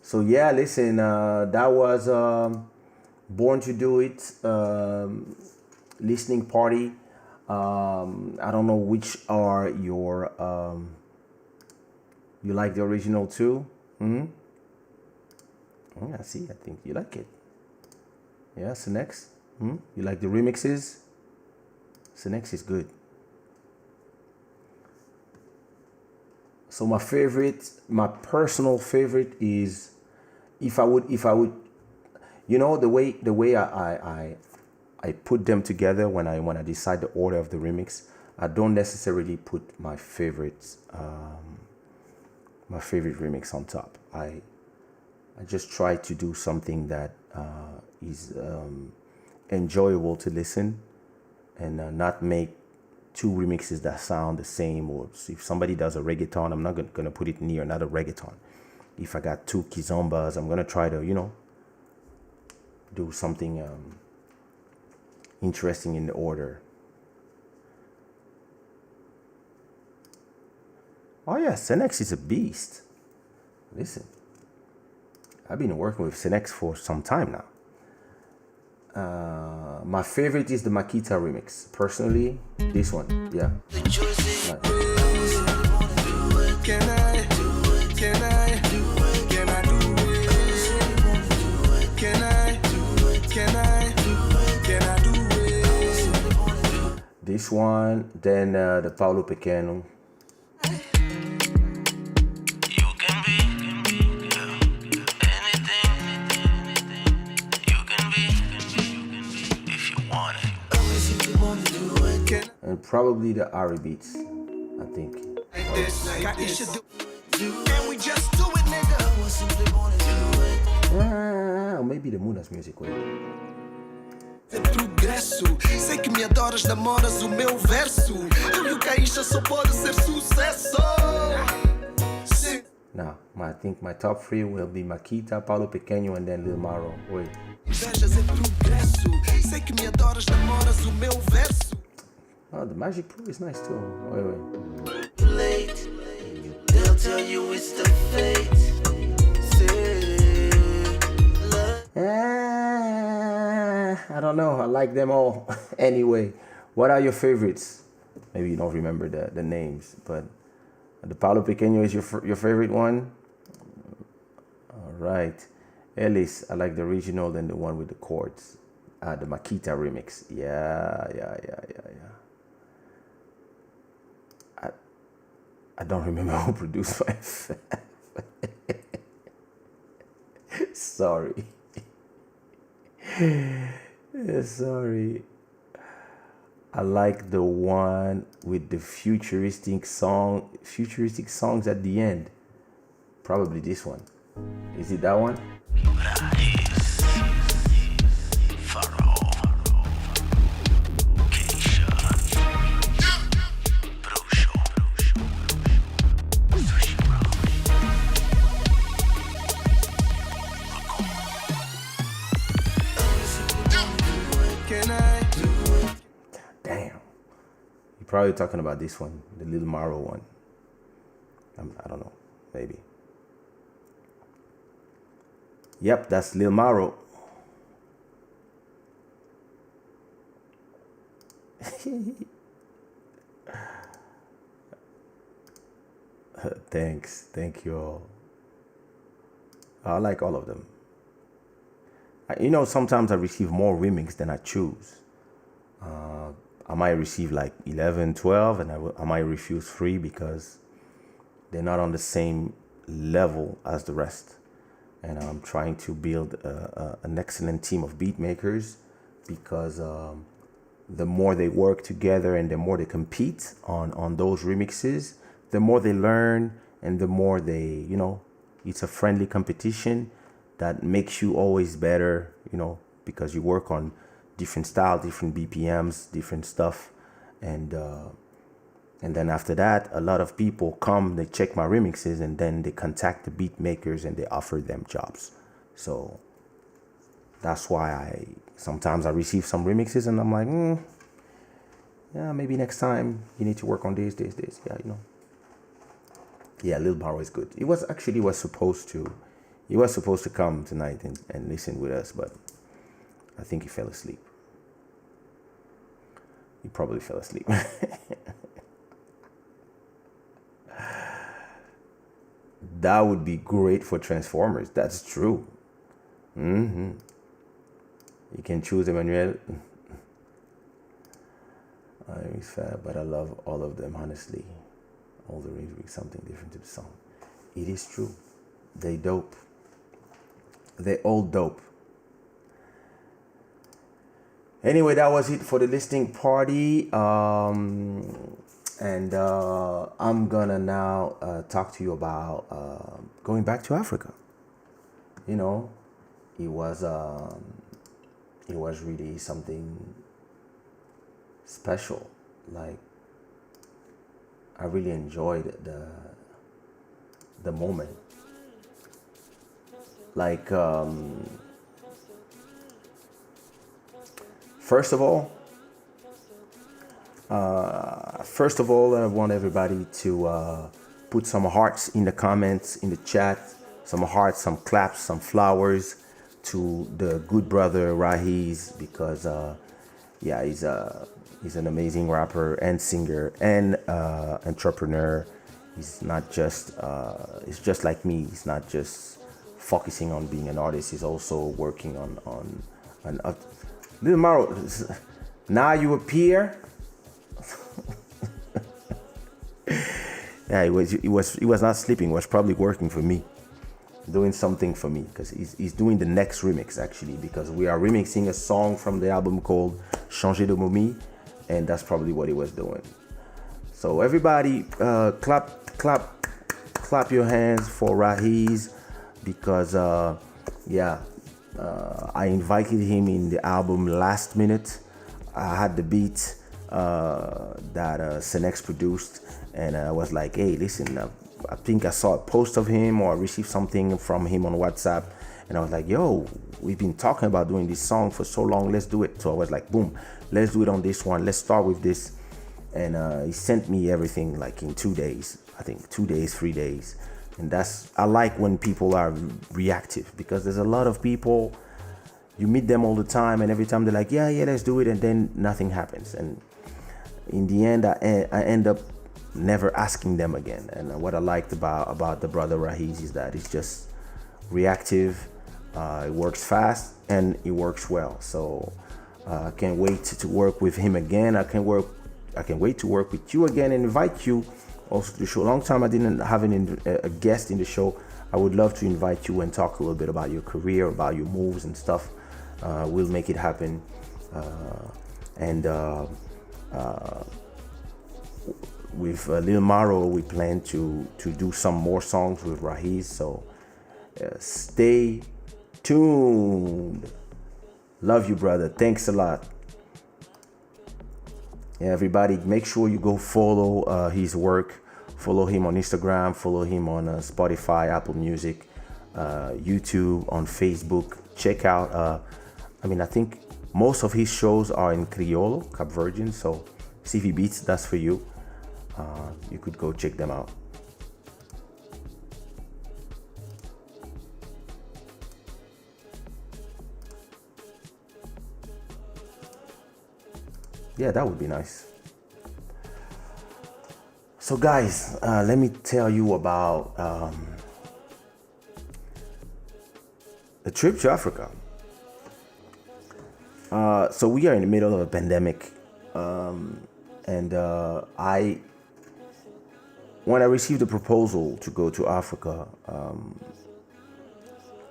So yeah, listen, that was Born to Do It listening party. I don't know which are your you like the original too? I see. I think you like it. Yeah, Senex. You like the remixes? Senex is good. So my personal favorite is, if I would, you know, the way I put them together when I decide the order of the remix, I don't necessarily put my favorite remix on top. I just try to do something that is enjoyable to listen, and not make 2 remixes that sound the same. Or if somebody does a reggaeton, I'm not gonna put it near another reggaeton. If I got 2 kizombas, I'm gonna try to, do something interesting in the order. Oh yeah, Senex is a beast. Listen, I've been working with Senex for some time now. My favorite is the Makita remix. Personally, this one, yeah. Nice. This one, then the Paulo Pequeno. And probably the Ari beats, I think. Kaysha, can we just do it, nigga? Or maybe the Munas music. Wait. Progresso, sei que me adoras, namoras o meu verso. Eu e o Kaysha só pode ser sucesso. Now, I think my top 3 will be Makita, Paulo Pequeno, and then Lil Maro. Wait. Invejas é progresso, sei que me adoras, namoras o meu verso. Oh, the Magic Pro is nice too. Wait. Late, they'll tell you it's the fate. I don't know. I like them all. Anyway, what are your favorites? Maybe you don't remember the names, but the Paulo Pequeno is your favorite one? All right. Ellis, I like the original and the one with the chords. The Makita remix. Yeah. I don't remember who produced my Sorry. Sorry. I like the one with the futuristic songs at the end. Probably this one. Is it that one? Damn. You're probably talking about this one, the Lil Maro one. I don't know, maybe. Yep, that's Lil Maro. Thanks. Thank you all. I like all of them. Sometimes I receive more remix than I choose. I might receive like 11, 12, and I might refuse 3 because they're not on the same level as the rest. And I'm trying to build an excellent team of beat makers because the more they work together and the more they compete on those remixes, the more they learn and the more it's a friendly competition that makes you always better, because you work on different style, different BPMs, different stuff. And then after that, a lot of people come, they check my remixes, and then they contact the beat makers and they offer them jobs. So that's why sometimes I receive some remixes and I'm like, yeah, maybe next time you need to work on this. Yeah, Yeah, Lil Baro is good. He was supposed to come tonight and listen with us, but I think he fell asleep. He probably fell asleep. That would be great for Transformers. That's true. You can choose Emmanuel. I'm fab, but I love all of them, honestly. All the rings bring something different to the song. It is true. They dope. They all dope. Anyway, that was it for the listening party. And I'm gonna now talk to you about going back to Africa. It was really something special. Like, I really enjoyed the moment. Like, first of all, I want everybody to put some hearts in the comments, in the chat, some hearts, some claps, some flowers to the good brother Rahiz, because he's an amazing rapper and singer and entrepreneur. He's not just he's just like me. He's not just focusing on being an artist. He's also working on Lil Maro. Now you appear. Yeah, he was not sleeping. He was probably working for me, doing something for me, because he's doing the next remix actually, because we are remixing a song from the album called Changer de Momie, and that's probably what he was doing. So everybody, clap your hands for Rahiz, because I invited him in the album last minute. I had the beat that Senex produced, and I was like, hey, listen, I think I saw a post of him, or I received something from him on WhatsApp, and I was like, yo, we've been talking about doing this song for so long, let's do it. So I was like, boom, let's do it on this one, let's start with this. And he sent me everything like in 2 days, I think 2 days, 3 days. And I like when people are reactive, because there's a lot of people, you meet them all the time, and every time they're like, yeah, let's do it, and then nothing happens. And in the end, I end up never asking them again. And what I liked about the brother Rahiz is that he's just reactive, it works fast, and it works well. So I can't wait to work with him again. I can wait to work with you again and invite you also to the show. A long time I didn't have a guest in the show. I would love to invite you and talk a little bit about your career, about your moves and stuff. We'll make it happen. With Lil Maro, we plan to do some more songs with Rahiz. So stay tuned. Love you, brother. Thanks a lot. Yeah, everybody, make sure you go follow his work. Follow him on Instagram. Follow him on Spotify, Apple Music, YouTube, on Facebook. Check out, I think most of his shows are in Criollo, Cap Verdean. So CV Beats, that's for you. You could go check them out. Yeah, that would be nice. So, guys, let me tell you about the trip to Africa. So we are in the middle of a pandemic, and when I received the proposal to go to Africa,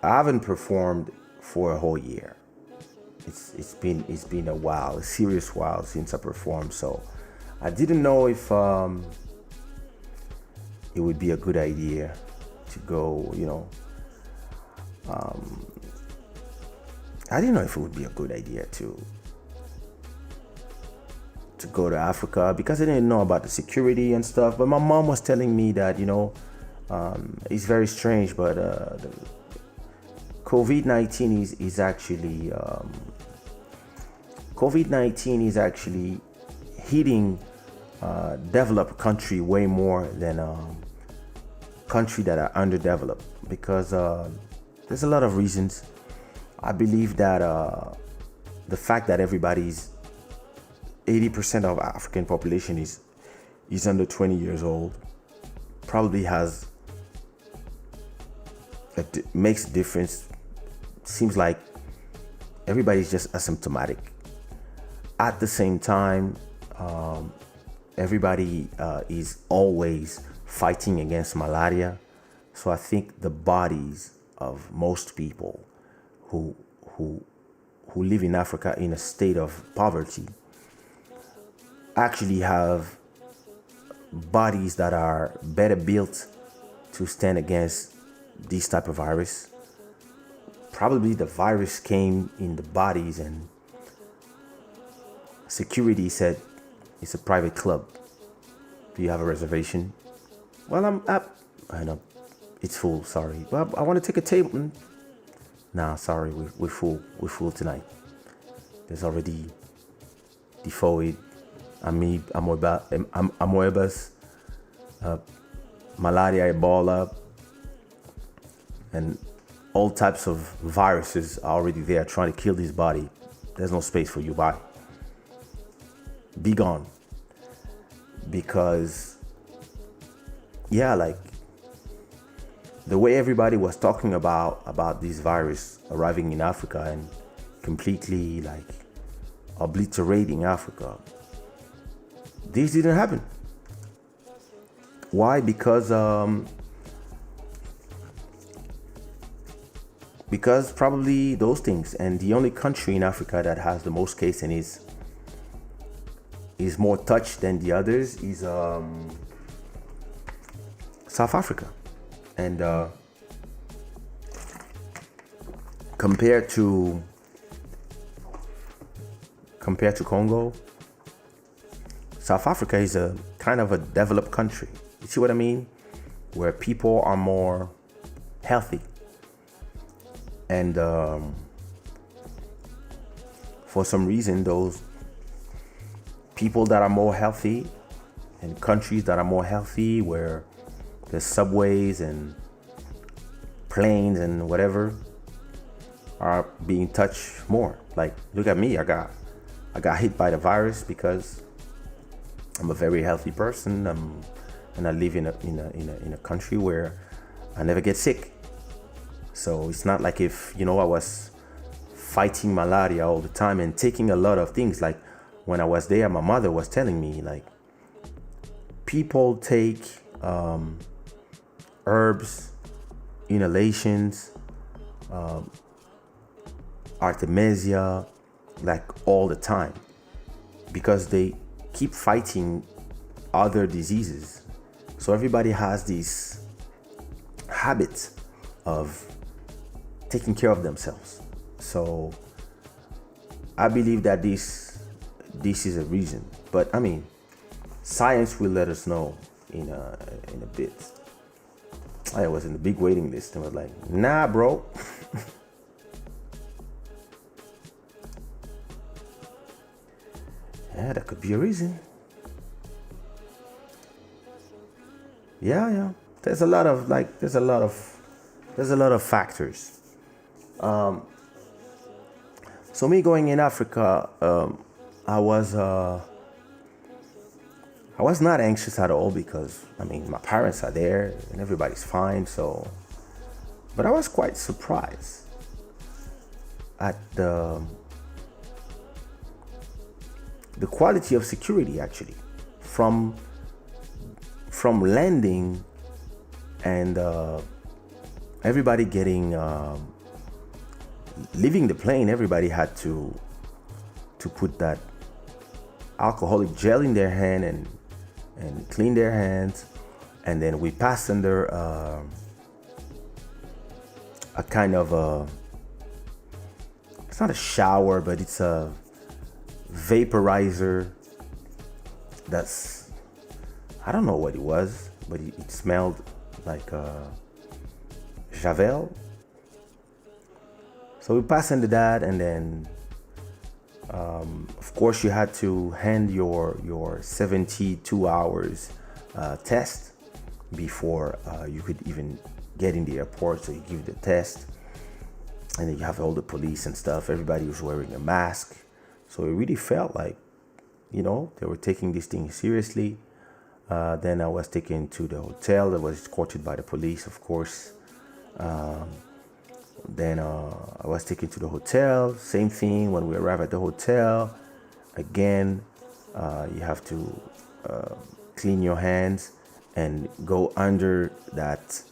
I haven't performed for a whole year. It's been a while, a serious while since I performed. So I didn't know if it would be a good idea to go. I didn't know if it would be a good idea to go to Africa because I didn't know about the security and stuff. But my mom was telling me that it's very strange, but the COVID-19 is actually hitting developed country way more than country that are underdeveloped because there's a lot of reasons. I believe that the fact that 80% of African population is under 20 years old probably makes a difference. Seems like everybody's just asymptomatic. At the same time, everybody is always fighting against malaria. So I think the bodies of most people who live in Africa in a state of poverty actually have bodies that are better built to stand against this type of virus. Probably the virus came in the bodies and security said it's a private club. Do you have a reservation? Well, I'm up. I know it's full. Sorry. Well, I want to take a table. Nah, sorry, we're full. We're full tonight. There's already typhoid, amoebas, malaria, Ebola, and all types of viruses are already there trying to kill this body. There's no space for you, body. Be gone. Because, the way everybody was talking about this virus arriving in Africa and completely obliterating Africa, this didn't happen. Why? Because probably those things. And the only country in Africa that has the most case and is more touched than the others is South Africa. And compared to Congo, South Africa is a kind of a developed country. You see what I mean? Where people are more healthy. And for some reason, those people that are more healthy and countries that are more healthy, where there's subways and planes and whatever, are being touched more. Like, look at me. I got hit by the virus because I'm a very healthy person. And I live in a country where I never get sick. So it's not like if I was fighting malaria all the time and taking a lot of things. Like when I was there, my mother was telling me people take herbs, inhalations, artemisia, all the time because they keep fighting other diseases. So everybody has this habit of taking care of themselves. So I believe that this is a reason. But I mean, science will let us know in a bit. I was in the big waiting list and was like, nah, bro. Yeah, that could be a reason. Yeah. There's a lot of factors. So me going in Africa, I was was not anxious at all because I mean my parents are there and everybody's fine. So, but I was quite surprised at the quality of security actually from landing and everybody getting leaving the plane. Everybody had to put that alcoholic gel in their hand and clean their hands, and then we passed under a kind of it's not a shower, but it's a vaporizer that's, I don't know what it was, but it smelled like Javel. So we passed into that, and then of course you had to hand your 72 hours test before you could even get in the airport. So you give the test, and then you have all the police and stuff. Everybody was wearing a mask. So it really felt like, they were taking this thing seriously. Then I was taken to the hotel. I was escorted by the police, of course. Then I was taken to the hotel. Same thing. When we arrive at the hotel, again, you have to clean your hands and go under that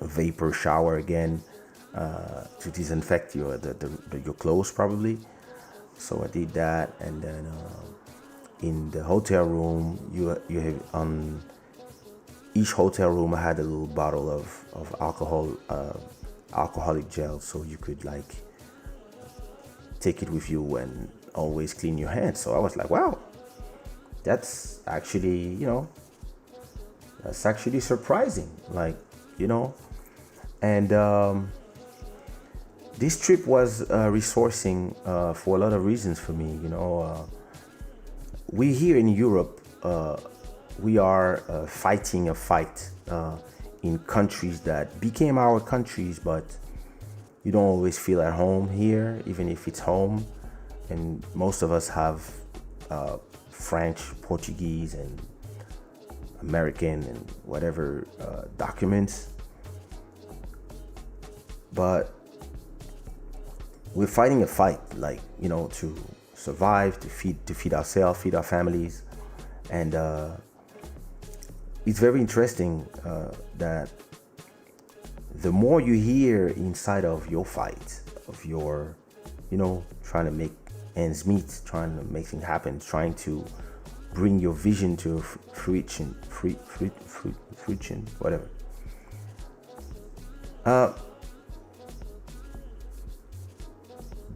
vapor shower again to disinfect your clothes probably. So I did that, and then in the hotel room, you have on each hotel room I had a little bottle of alcoholic gel, so you could like take it with you and always clean your hands. So I was like, wow, that's actually surprising, and this trip was resourcing for a lot of reasons for me. We here in Europe, we are fighting a fight in countries that became our countries, but you don't always feel at home here, even if it's home. And most of us have French, Portuguese, and American, and whatever documents. But we're fighting a fight, to survive, to feed ourselves, feed our families. And it's very interesting that the more you hear inside of your fight, of your, trying to make ends meet, trying to make things happen, trying to bring your vision to fruition, whatever.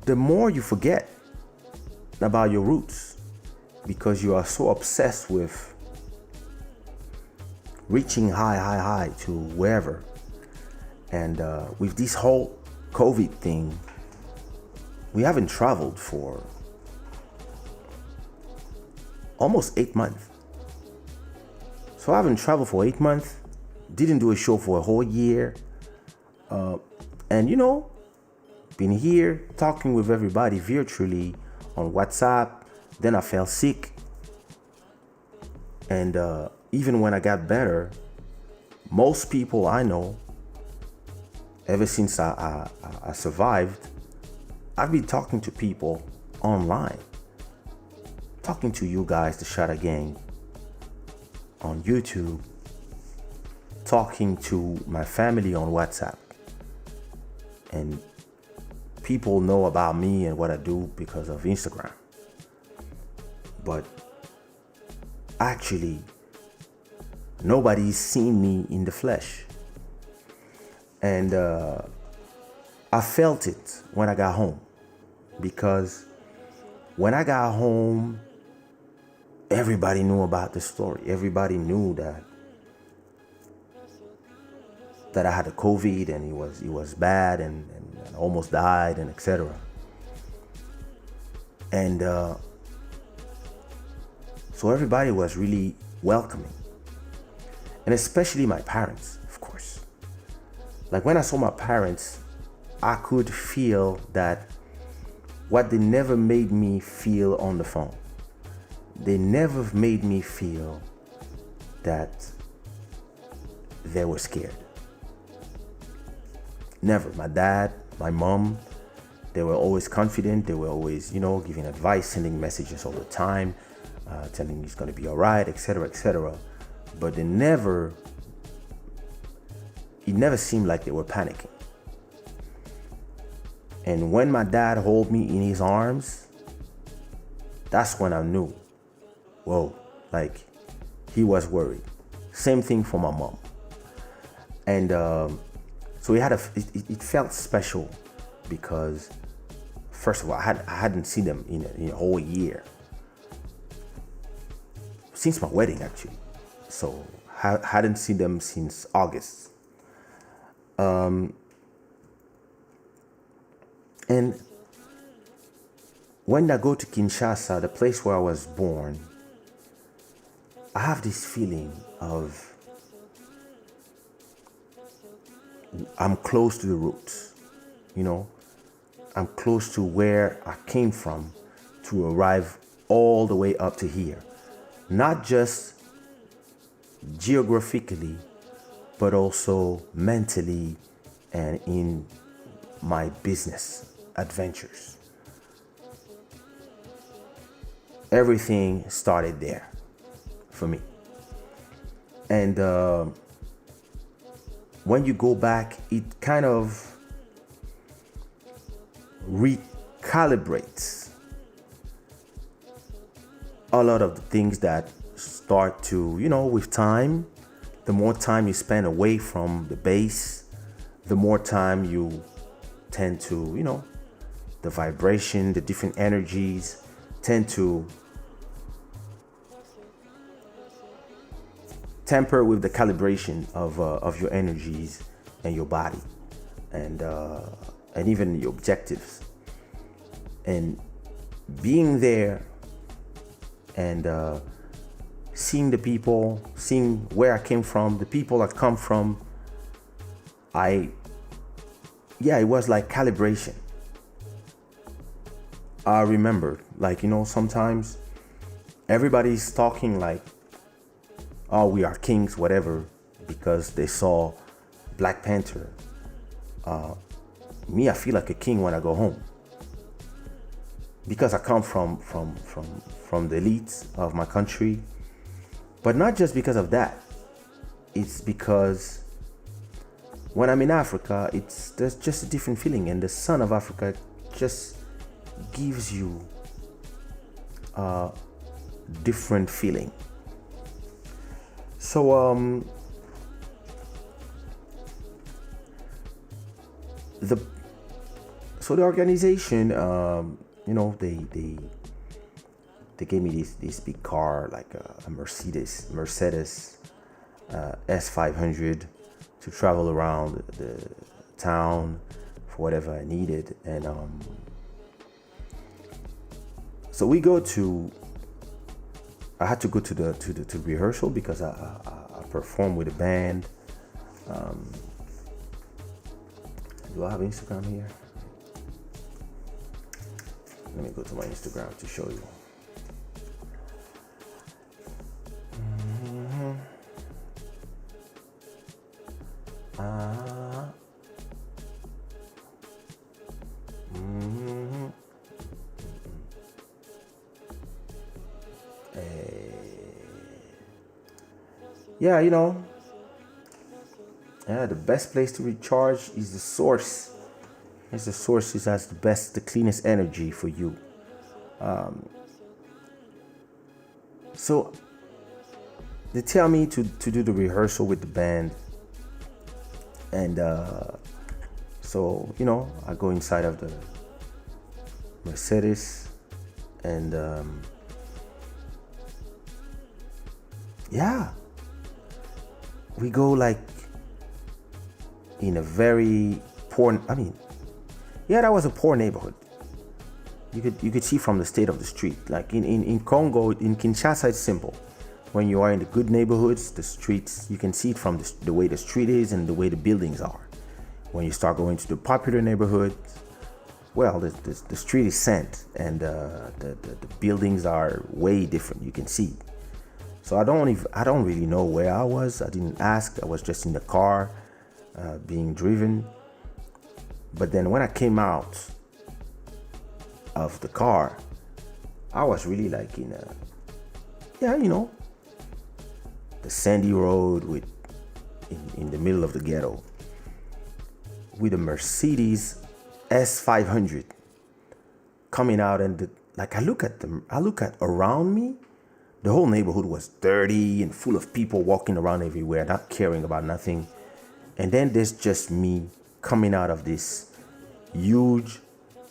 The more you forget about your roots, because you are so obsessed with reaching high to wherever. And with this whole COVID thing, we haven't traveled for almost 8 months. So I haven't traveled for 8 months, didn't do a show for a whole year. And been here talking with everybody virtually on WhatsApp. Then I fell sick. And even when I got better, most people I know, ever since I survived, I've been talking to people online. Talking to you guys, the Shada gang, on YouTube. Talking to my family on WhatsApp. And people know about me and what I do because of Instagram. But actually, nobody's seen me in the flesh. And I felt it when I got home. Because when I got home, everybody knew about the story. Everybody knew that I had a COVID and it was bad and I almost died and etc. And so everybody was really welcoming. And especially my parents, of course. Like when I saw my parents, I could feel that what they never made me feel on the phone. they never made me feel that they were scared. Never. My dad, my mom, they were always confident. They were always, giving advice, sending messages all the time, telling me it's going to be all right, etc., etc. But it never seemed like they were panicking. And when my dad held me in his arms, that's when I knew, whoa, like he was worried. Same thing for my mom. And so it felt special because, first of all, I hadn't seen them in a whole year. Since my wedding, actually. So I hadn't seen them since August. And when I go to Kinshasa, the place where I was born, I have this feeling of I'm close to the roots, I'm close to where I came from to arrive all the way up to here. Not just geographically, but also mentally and in my business adventures. Everything started there for me. And when you go back, it kind of recalibrates a lot of the things that start to, with time, the more time you spend away from the base, the more time you tend to, the vibration, the different energies tend to temper with the calibration of your energies and your body and even your objectives. And being there and seeing the people, seeing where I came from, the people I come from, it was like calibration. I remember, sometimes everybody's talking like, oh, we are kings, whatever, because they saw Black Panther. Me, I feel like a king when I go home. Because I come from the elites of my country. But not just because of that. It's because when I'm in Africa, there's just a different feeling. And the sun of Africa just gives you a different feeling. So the organization, they gave me this big car, like a Mercedes S500, to travel around the town for whatever I needed. And so I had to go to the rehearsal because I performed with a band. Do I have Instagram here? Let me go to my Instagram to show you. The best place to recharge is the source. As the source has the cleanest energy for you. So they tell me to do the rehearsal with the band. And so, I go inside of the Mercedes and we go like in a very poor, that was a poor neighborhood. You could see from the state of the street. Like in Congo, in Kinshasa, it's simple. When you are in the good neighborhoods, the streets, you can see it from the way the street is and the way the buildings are. When you start going to the popular neighborhoods, well, the street is sand, and the buildings are way different. You can see. So I don't really know where I was. I didn't ask. I was just in the car, being driven. But then when I came out of the car, I was really like in a, yeah, the sandy road with in the middle of the ghetto with a Mercedes S500 coming out, and like I look at around me, the whole neighborhood was dirty and full of people walking around everywhere, not caring about nothing. And then there's just me coming out of this huge,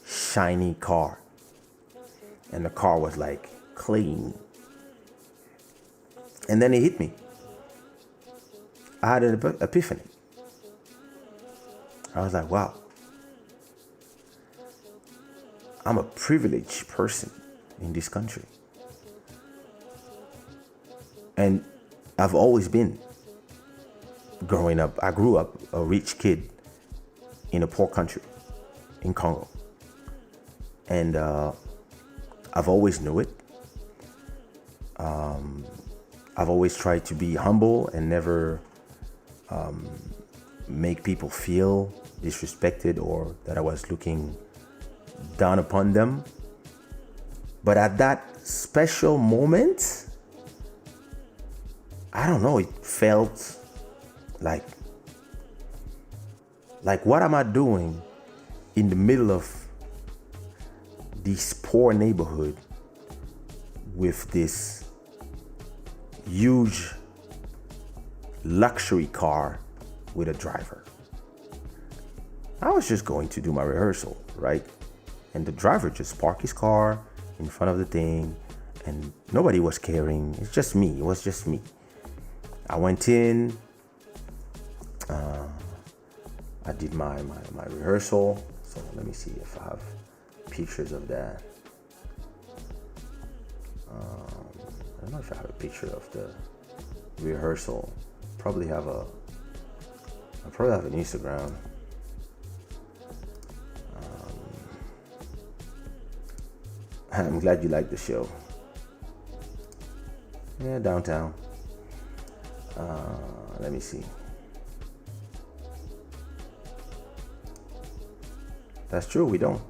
shiny car. And the car was like clean. And then it hit me. I had an epiphany. I was like, wow, I'm a privileged person in this country. And I've always been. Growing up, I grew up a rich kid in a poor country, in Congo. And I've always knew it. I've always tried to be humble and never make people feel disrespected or that I was looking down upon them. But at that special moment, I don't know, it felt like what am I doing in the middle of this poor neighborhood with this huge luxury car with a driver? I was just going to do my rehearsal, right? And the driver just parked his car in front of the thing, and nobody was caring. It's just me. It was just me. I went in. I did my rehearsal. So let me see if I have pictures of that. I don't know if I have a picture of the rehearsal. I probably have an Instagram. I'm glad you liked the show. Yeah, downtown. Let me see. That's true, we don't.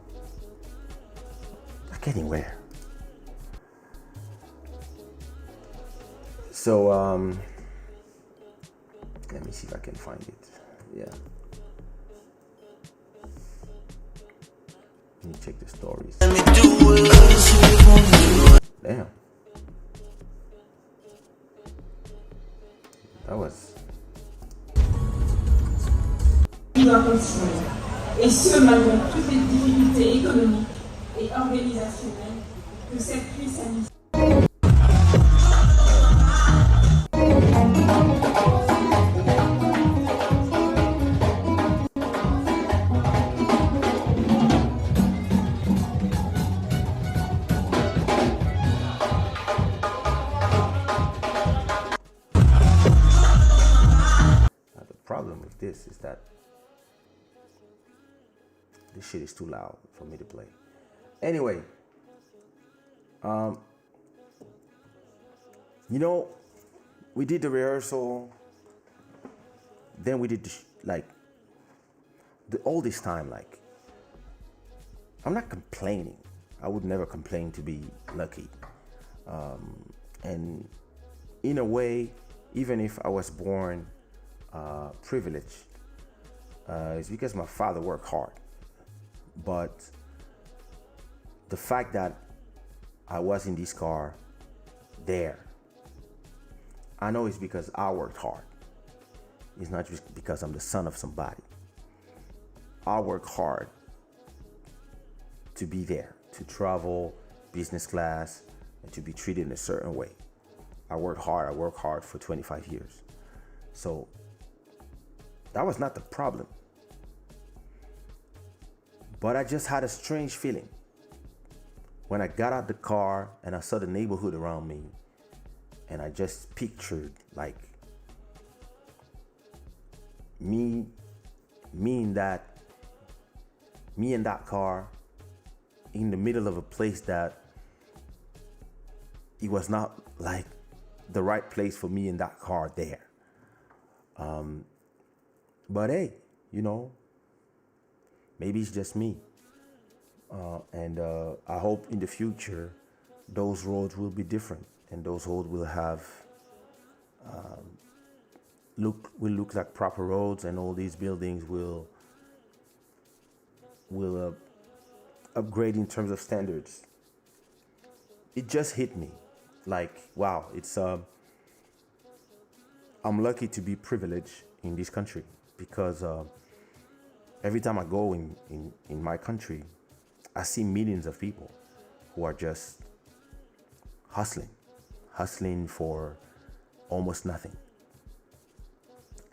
Like anywhere. So, let me see if I can find it. Yeah. Let me check the stories. Damn. That was. Il doit continuer. Et ce, malgré toutes les difficultés économiques et organisationnelles que cette crise sanitaire. The problem with this is that this shit is too loud for me to play. Anyway, we did the rehearsal. Then we did all this time. Like, I'm not complaining. I would never complain to be lucky. And in a way, even if I was born privileged, it's because my father worked hard. But the fact that I was in this car there, I know it's because I worked hard. It's not just because I'm the son of somebody. I work hard to be there, to travel business class, and to be treated in a certain way. I worked hard for 25 years. So that was not the problem. But I just had a strange feeling when I got out the car and I saw the neighborhood around me, and I just pictured like me in that car in the middle of a place that it was not like the right place for me in that car there. But hey, maybe it's just me. And I hope in the future those roads will be different, and those roads will have look like proper roads, and all these buildings will upgrade in terms of standards. It just hit me like, wow, it's I'm lucky to be privileged in this country, because every time I go in my country, I see millions of people who are just hustling for almost nothing.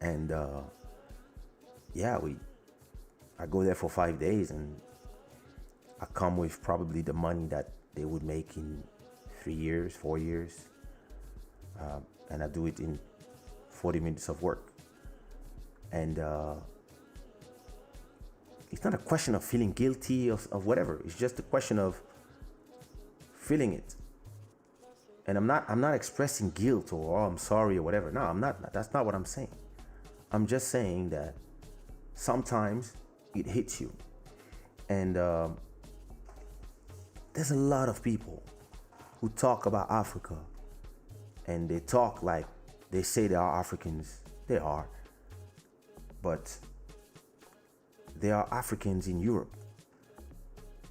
And I go there for 5 days, and I come with probably the money that they would make in 3 years, 4 years, and I do it in 40 minutes of work. And it's not a question of feeling guilty of whatever. It's just a question of feeling it. And I'm not expressing guilt or, oh, I'm sorry or whatever. No, I'm not. That's not what I'm saying. I'm just saying that sometimes it hits you. And there's a lot of people who talk about Africa, and they talk like they say they are Africans. They are. But there are Africans in Europe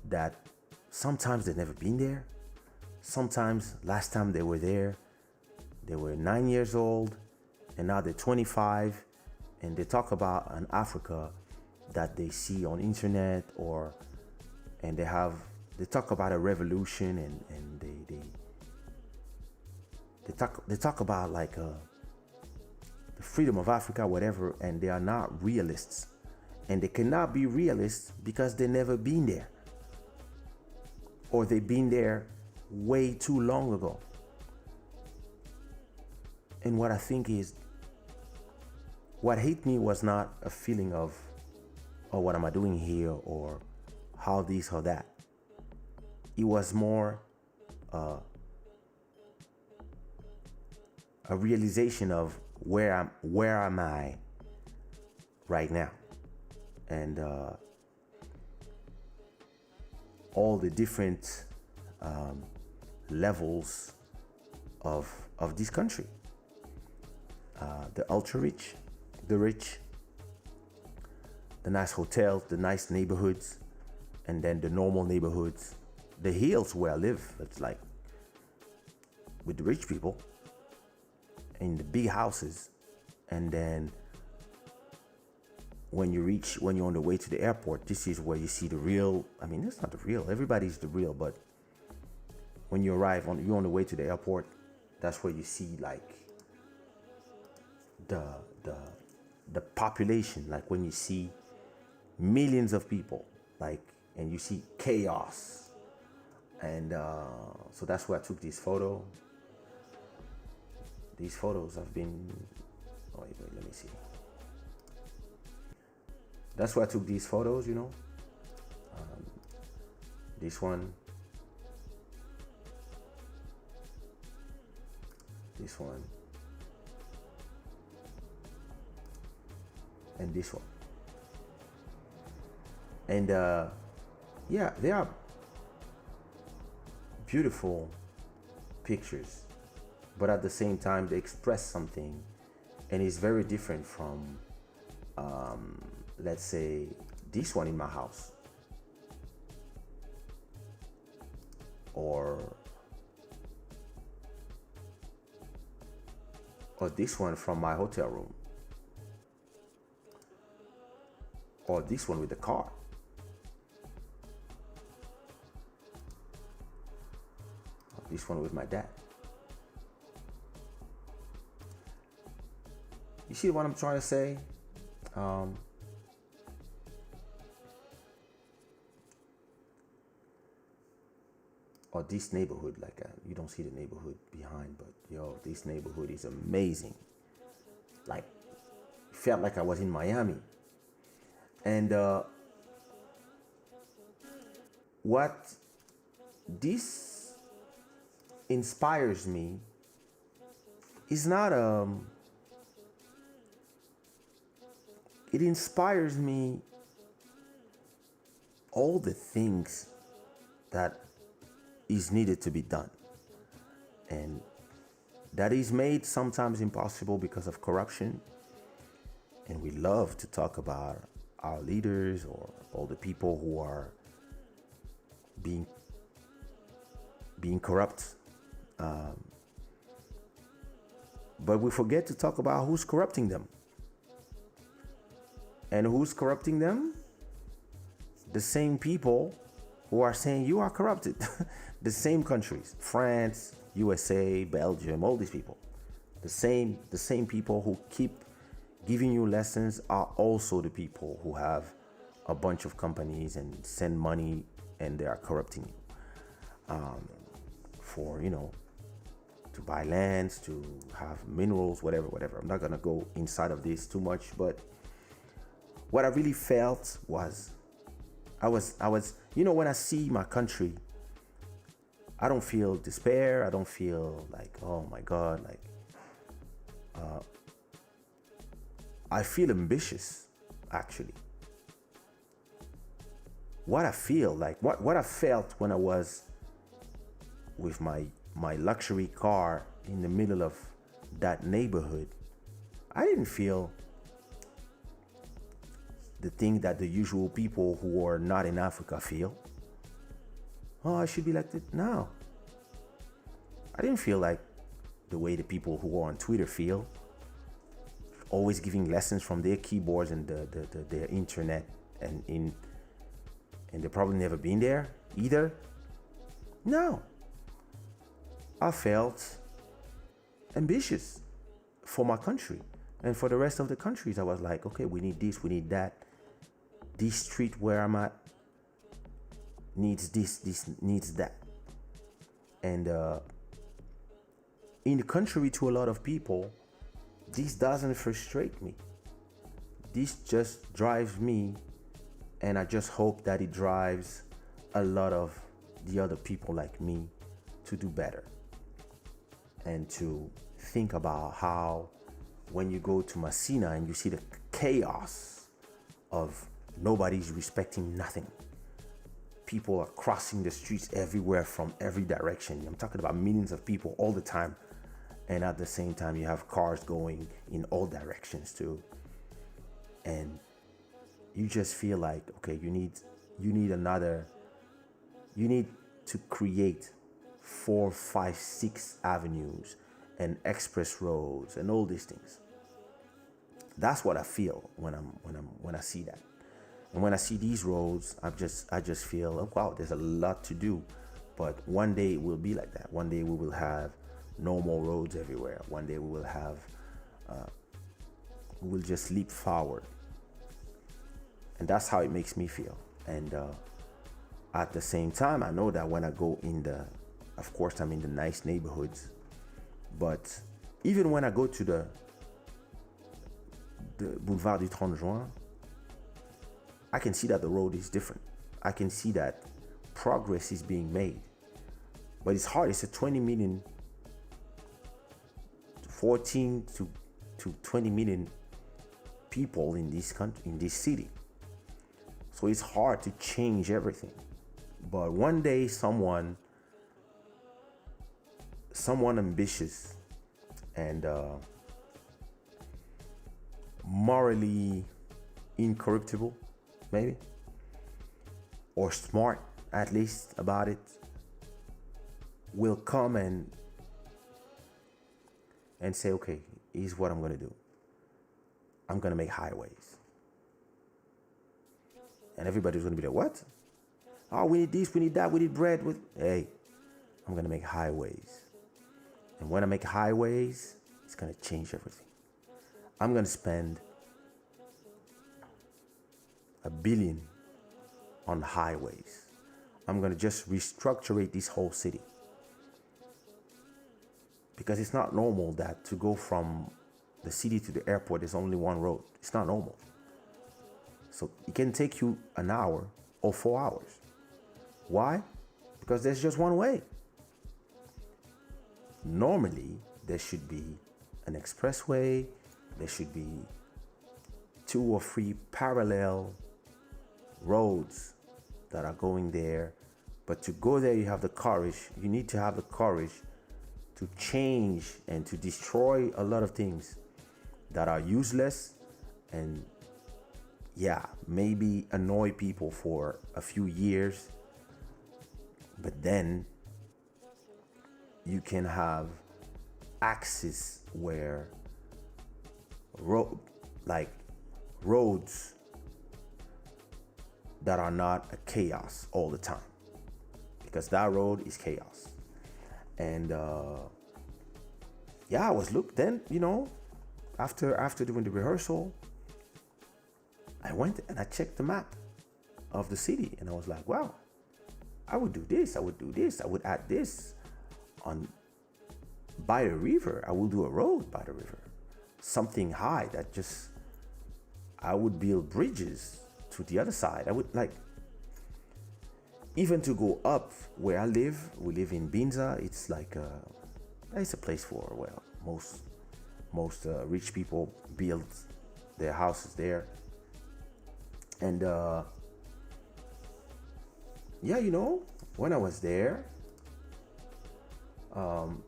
that sometimes they've never been there. Sometimes last time they were there, they were 9 years old, and now they're 25, and they talk about an Africa that they see on internet, and they talk about a revolution, and they talk about like the freedom of Africa, whatever, and they are not realists. And they cannot be realists because they've never been there, or they've been there way too long ago. And what I think is, what hit me was not a feeling of, oh, what am I doing here, or how this or that. It was more a realization of where am I right now, and all the different levels of this country. The ultra rich, the rich, the nice hotels, the nice neighborhoods, and then the normal neighborhoods. The hills where I live, it's like with the rich people in the big houses. And then when you're on the way to the airport, this is where you see the real, I mean, it's not the real, everybody's the real, but when you arrive you're on the way to the airport, that's where you see like the population, like when you see millions of people, like, and you see chaos. And so that's where I took this photo. These photos have been, wait, let me see. That's why I took these photos, this one, this one, and this one. And yeah, they are beautiful pictures, but at the same time they express something, and it's very different from let's say this one in my house, or this one from my hotel room, or this one with the car. This one with my dad. You see what I'm trying to say? Or this neighborhood, like you don't see the neighborhood behind, but yo, this neighborhood is amazing. Like, felt like I was in Miami. And what this inspires me is not it inspires me all the things that is needed to be done, and that is made sometimes impossible because of corruption. And we love to talk about our leaders or all the people who are being corrupt, but we forget to talk about who's corrupting them. And who's corrupting them? The same people who are saying you are corrupted. The same countries, France, USA, Belgium, all these people. The same people who keep giving you lessons are also the people who have a bunch of companies and send money, and they are corrupting you for, to buy lands, to have minerals, whatever. I'm not gonna go inside of this too much, but what I really felt was, I was, when I see my country, I don't feel despair. I don't feel like, oh my God, like, I feel ambitious, actually. What I feel like, what I felt when I was with my luxury car in the middle of that neighborhood, I didn't feel the thing that the usual people who are not in Africa feel. Oh, I should be like this. No. I didn't feel like the way the people who are on Twitter feel, always giving lessons from their keyboards and their internet, and they've probably never been there either. No. I felt ambitious for my country and for the rest of the countries. I was like, okay, we need this, we need that. This street where I'm at needs this needs that. And in the contrary to a lot of people, this doesn't frustrate me. This just drives me, and I just hope that it drives a lot of the other people like me to do better and to think about how, when you go to Messina and you see the chaos of nobody's respecting nothing. People are crossing the streets everywhere from every direction. I'm talking about millions of people all the time. And at the same time, you have cars going in all directions too. And you just feel like, okay, you need to create 4, 5, 6 avenues and express roads and all these things. That's what I feel when I see that. And when I see these roads, I just feel, oh, wow, there's a lot to do. But one day it will be like that. One day we will have normal roads everywhere. One day we will have, we will just leap forward. And that's how it makes me feel. And at the same time, I know that when I go of course, I'm in the nice neighborhoods. But even when I go to the Boulevard du 30 Juin, I can see that the road is different. I can see that progress is being made. But it's hard. It's a 14 to 20 million people in this country, in this city. So it's hard to change everything. But one day someone ambitious and morally incorruptible, maybe, or smart at least about it, will come and say, okay, here's what I'm gonna do. I'm gonna make highways. And everybody's gonna be like, what? Oh, we need this, we need that, we need bread. Hey, I'm gonna make highways. And when I make highways, it's gonna change everything. I'm gonna spend $1 billion on highways. I'm gonna just restructure this whole city. Because it's not normal that to go from the city to the airport is only one road. It's not normal. So it can take you an hour or 4 hours. Why? Because there's just one way. Normally, there should be an expressway, there should be 2 or 3 parallel roads that are going there. But to go there, you have the courage. You need to have the courage to change and to destroy a lot of things that are useless and, yeah, maybe annoy people for a few years. But then you can have axis where roads that are not a chaos all the time, because that road is chaos. And yeah, I was then, after doing the rehearsal, I went and I checked the map of the city, and I was like, wow, I would do this, I would do this, I would add this by the river. I will do a road by the river, something high that just, I would build bridges to the other side. I would even to go up where I live. We live in Binza. It's like it's a place for, well, most rich people build their houses there. And yeah, when I was there, to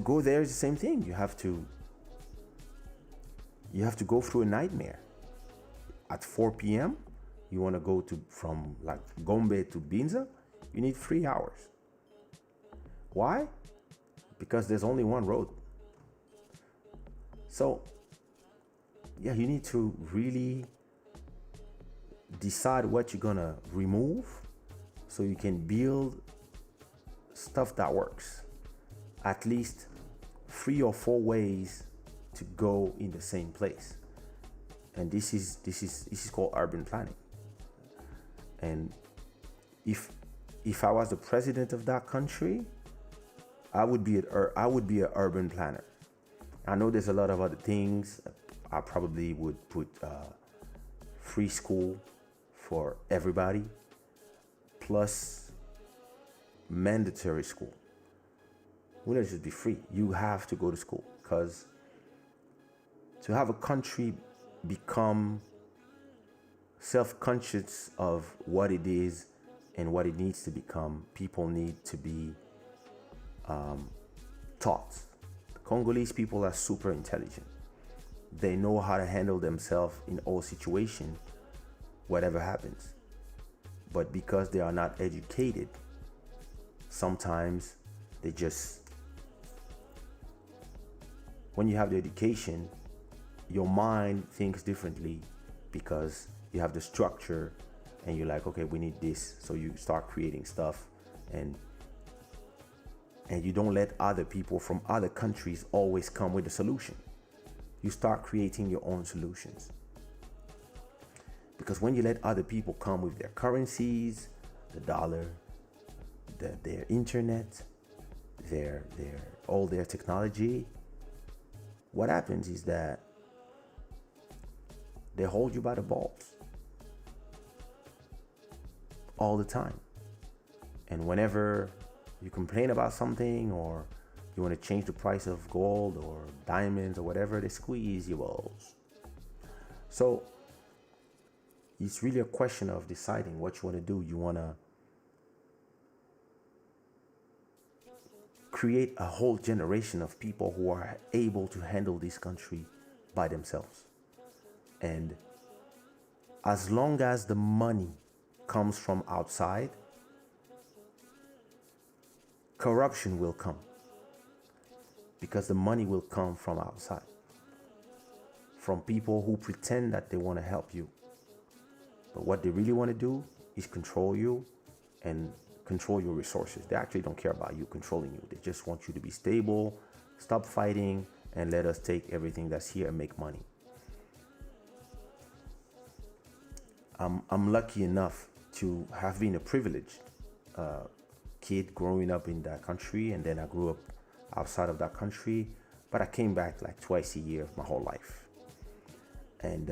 go there is the same thing. You have to go through a nightmare. At 4 p.m., you want to go from like Gombe to Binza, you need 3 hours. Why? Because there's only one road. So yeah, you need to really decide what you're gonna remove so you can build stuff that works. At least 3 or 4 ways to go in the same place. And this is called urban planning. And if I was the president of that country, I would be an urban planner. I know there's a lot of other things. I probably would put free school for everybody, plus mandatory school. Wouldn't it just be free? You have to go to school, because to have a country become self-conscious of what it is and what it needs to become, people need to be taught. The Congolese people are super intelligent. They know how to handle themselves in all situations, whatever happens. But because they are not educated, sometimes they just, when you have the education, your mind thinks differently because you have the structure and you're like, okay, we need this. So you start creating stuff, and you don't let other people from other countries always come with a solution. You start creating your own solutions. Because when you let other people come with their currencies, the dollar, their internet, all their technology, what happens is that they hold you by the balls all the time. And whenever you complain about something, or you want to change the price of gold or diamonds or whatever, they squeeze your balls. So it's really a question of deciding what you want to do. You want to create a whole generation of people who are able to handle this country by themselves. And as long as the money comes from outside, corruption will come, because the money will come from outside, from people who pretend that they want to help you. But what they really want to do is control you and control your resources. They actually don't care about you controlling you. They just want you to be stable, stop fighting, and let us take everything that's here and make money. I'm lucky enough to have been a privileged kid growing up in that country, and then I grew up outside of that country, but I came back like twice a year my whole life. And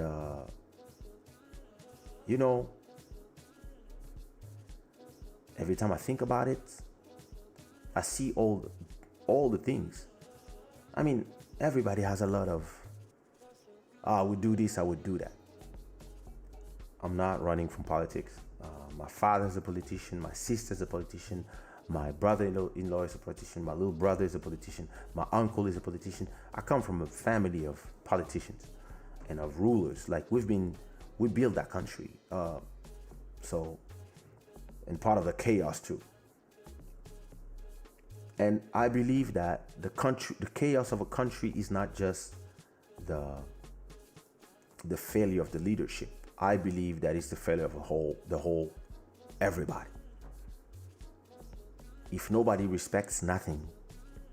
Every time I think about it, I see all the things. I mean, everybody has a lot of, I would do this, I would do that. I'm not running from politics. My father's a politician, my sister's a politician, my brother-in-law is a politician, my little brother is a politician, my uncle is a politician. I come from a family of politicians and of rulers. Like we built that country. And part of the chaos too. And I believe that the chaos of a country is not just the failure of the leadership. I believe that it's the failure of the whole everybody. If nobody respects nothing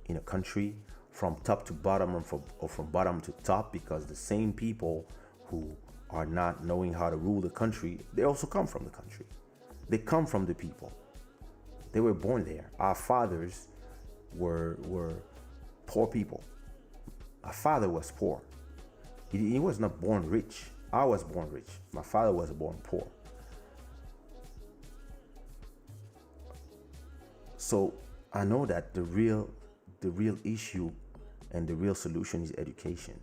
in a country, from top to bottom or from bottom to top, because the same people who are not knowing how to rule the country, they also come from the country. They come from the people. They were born there. Our fathers were poor people. Our father was poor. He was not born rich. I was born rich. My father was born poor. So I know that the real issue and the real solution is education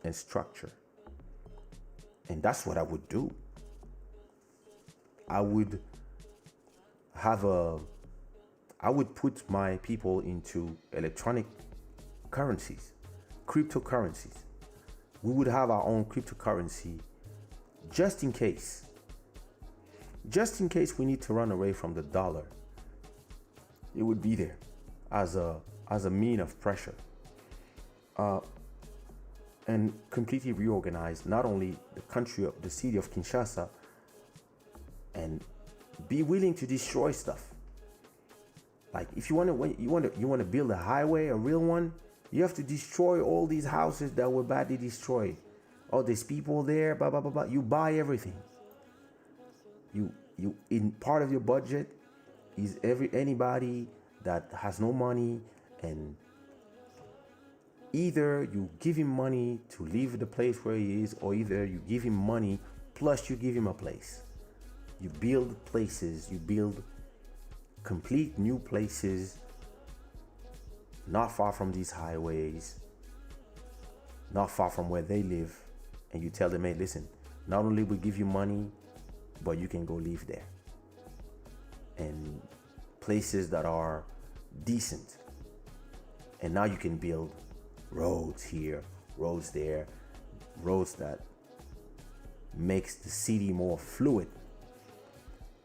and structure. And that's what I would do. I would put my people into electronic currencies, cryptocurrencies. We would have our own cryptocurrency just in case we need to run away from the dollar. It would be there as a mean of pressure, and completely reorganize not only the city of Kinshasa, and be willing to destroy stuff. Like if you want to build a highway, a real one, you have to destroy all these houses that were badly destroyed. All these people there, blah blah blah blah. You buy everything. You in part of your budget is anybody that has no money, and either you give him money to leave the place where he is, or either you give him money plus you give him a place. You build places, you build complete new places not far from these highways, not far from where they live, and you tell them, hey, listen, not only we give you money, but you can go live there. And places that are decent. And now you can build roads here, roads there, roads that makes the city more fluid.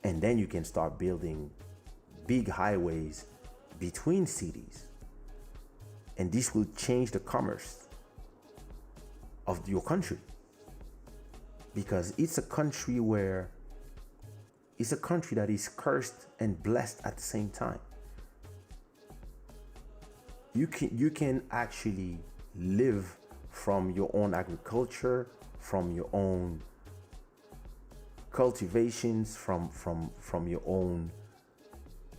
And then you can start building big highways between cities. And this will change the commerce of your country. Because it's a country that is cursed and blessed at the same time. You can actually live from your own agriculture, from your own cultivations, from your own,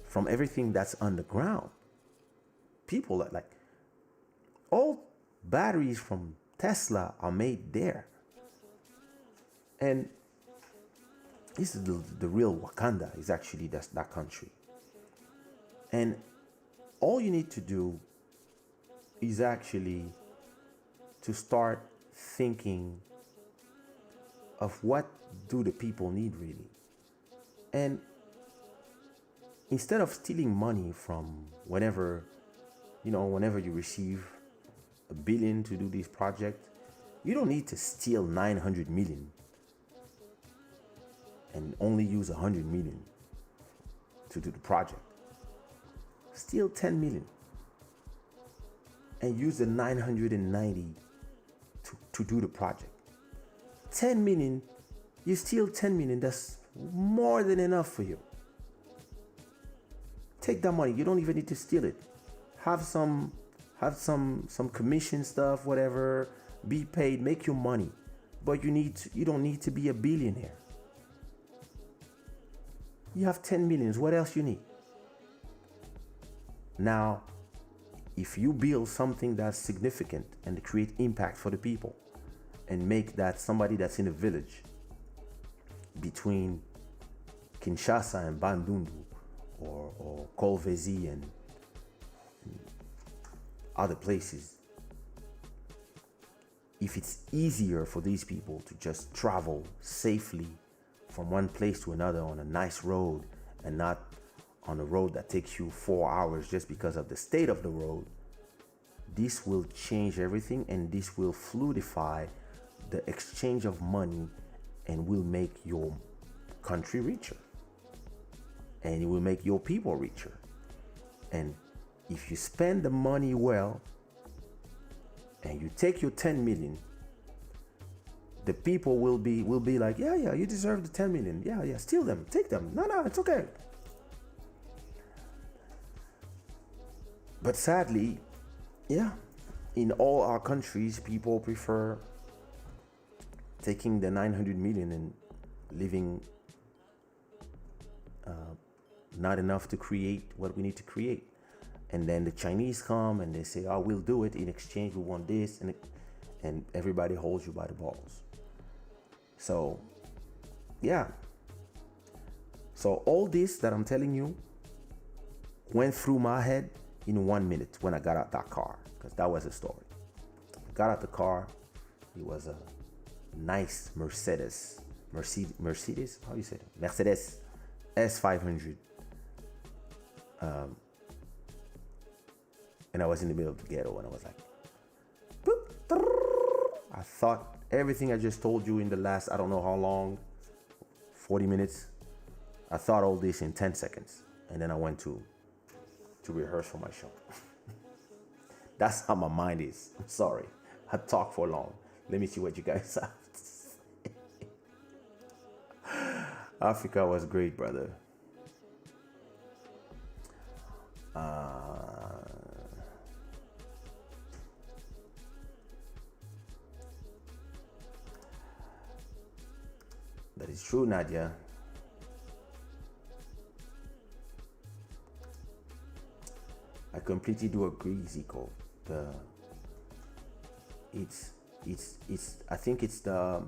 from everything that's underground. People are like, all batteries from Tesla are made there. And this is the real Wakanda, is actually that country. And all you need to do is actually to start thinking of what do the people need really. And instead of stealing money from whenever you receive $1 billion to do this project, you don't need to steal 900 million and only use 100 million to do the project. Steal 10 million and use the 990 to do the project. 10 million, you steal 10 million, that's more than enough for you. Take that money, you don't even need to steal it. Have some commission stuff, whatever, be paid, make your money. But you don't need to be a billionaire. You have 10 millions, what else you need? Now, if you build something that's significant and create impact for the people, and make that somebody that's in a village between Kinshasa and Bandundu, or Kolvezi and other places, if it's easier for these people to just travel safely from one place to another on a nice road and not on a road that takes you 4 hours just because of the state of the road, this will change everything, and this will fluidify the exchange of money and will make your country richer, and it will make your people richer. And if you spend the money well and you take your 10 million, the people will be like, yeah, you deserve the 10 million. Yeah, steal them, take them. No, it's okay. But sadly, in all our countries, people prefer taking the 900 million and living not enough to create what we need to create. And then the Chinese come and they say, oh, we'll do it. In exchange, we want this. And everybody holds you by the balls. So, So all this that I'm telling you went through my head in 1 minute when I got out that car, because that was the story. I got out the car. It was a nice Mercedes, how do you say it? Mercedes S500. And I was in the middle of the ghetto, and I was like, boop, I thought everything I just told you in the last, I don't know how long, 40 minutes, I thought all this in 10 seconds. And then I went to rehearse for my show. That's how my mind is. I'm sorry. I talk for long. Let me see what you guys have to say. Africa was great, brother. That is true, Nadia. I completely do agree, Zico. I think it's the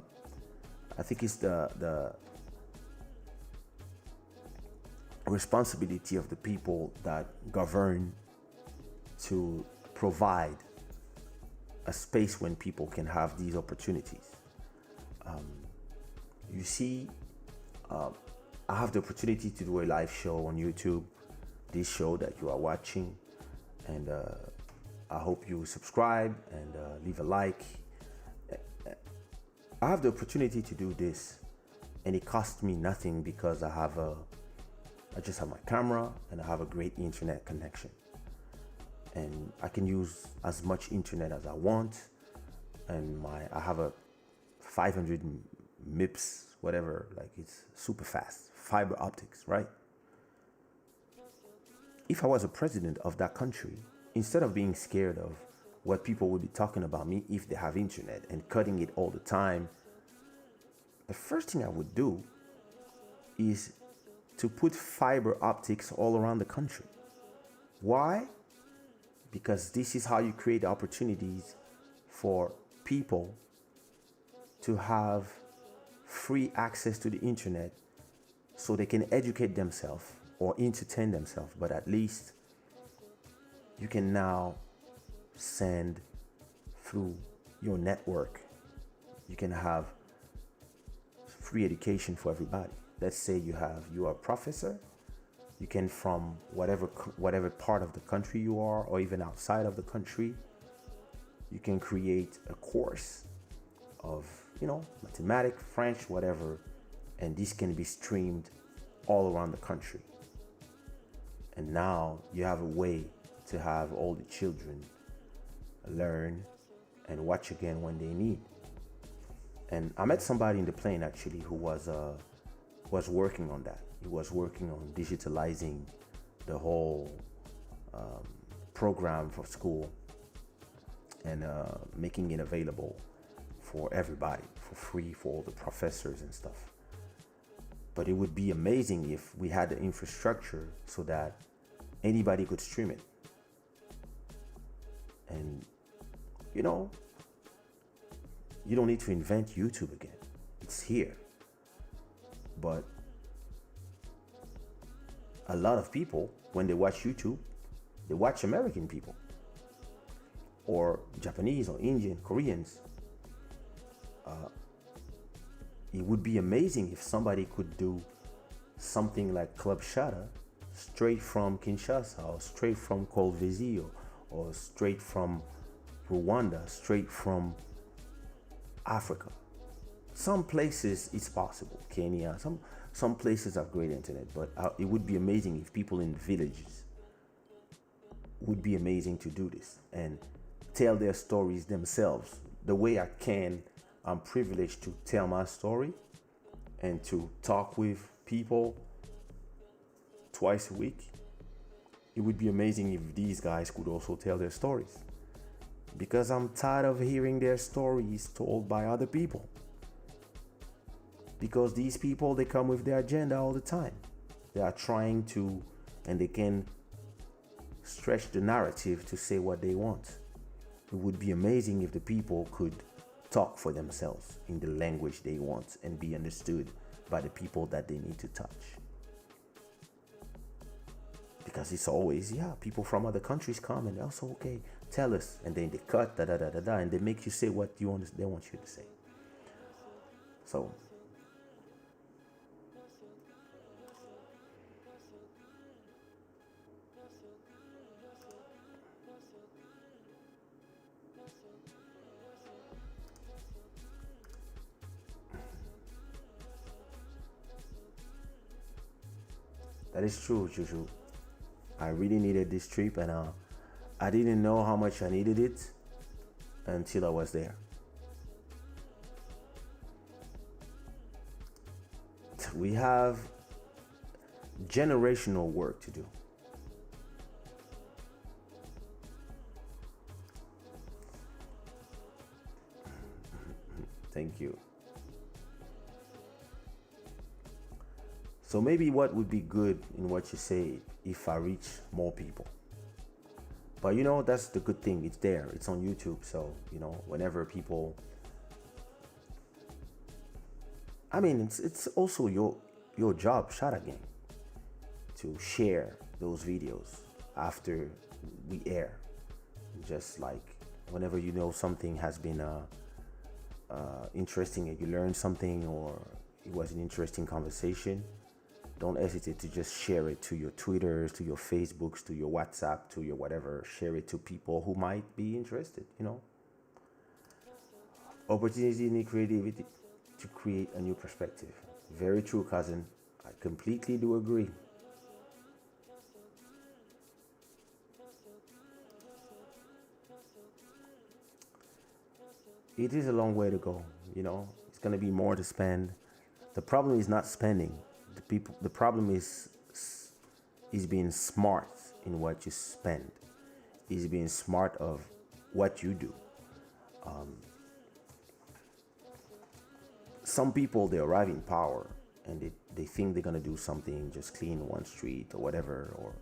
responsibility of the people that govern to provide a space when people can have these opportunities. You see, I have the opportunity to do a live show on YouTube, this show that you are watching, and I hope you subscribe and leave a like. I have the opportunity to do this, and it costs me nothing because I just have my camera and I have a great internet connection, and I can use as much internet as I want, and I have a 500 MIPS, whatever, like it's super fast, fiber optics, right? If I was a president of that country, instead of being scared of what people will be talking about me if they have internet and cutting it all the time, the first thing I would do is to put fiber optics all around the country. Why? Because this is how you create opportunities for people to have free access to the internet so they can educate themselves or entertain themselves, but at least you can now send through your network. You can have free education for everybody. Let's say you are a professor. You can, from whatever part of the country you are, or even outside of the country, you can create a course of, mathematics, French, whatever, and this can be streamed all around the country. And now you have a way to have all the children learn and watch again when they need. And I met somebody in the plane actually who was working on that. He was working on digitalizing the whole program for school and making it available for everybody for free, for all the professors and stuff. But it would be amazing if we had the infrastructure so that anybody could stream it. And you don't need to invent YouTube again. It's here. But a lot of people, when they watch YouTube, they watch American people or Japanese or Indian, Koreans. It would be amazing if somebody could do something like Club Shada straight from Kinshasa or straight from Kolwezi or straight from Rwanda, straight from Africa. Some places it's possible, Kenya, some places have great internet, but it would be amazing if people in villages would be amazing to do this and tell their stories themselves the way I'm privileged to tell my story and to talk with people twice a week. It would be amazing if these guys could also tell their stories, because I'm tired of hearing their stories told by other people. Because these people, they come with their agenda all the time. They are trying to, and they can stretch the narrative to say what they want. It would be amazing if the people could talk for themselves in the language they want and be understood by the people that they need to touch. Because it's always, people from other countries come and also, okay, tell us, and then they cut and they make you say what they want you to say. So that is true, Juju. I really needed this trip, and I didn't know how much I needed it until I was there. We have generational work to do. Thank you. So maybe what would be good in what you say if I reach more people. But that's the good thing. It's there. It's on YouTube. So, whenever people, it's also your job, Shada Gang, to share those videos after we air. Just like whenever something has been interesting and you learned something, or it was an interesting conversation, don't hesitate to just share it to your Twitters, to your Facebooks, to your WhatsApp, to your whatever. Share it to people who might be interested, Opportunity and creativity to create a new perspective. Very true, cousin. I completely do agree. It is a long way to go, It's going to be more to spend. The problem is not spending. The problem is being smart in what you spend. Is being smart of what you do. Some people, they arrive in power and they think they're gonna do something, just clean one street or whatever, or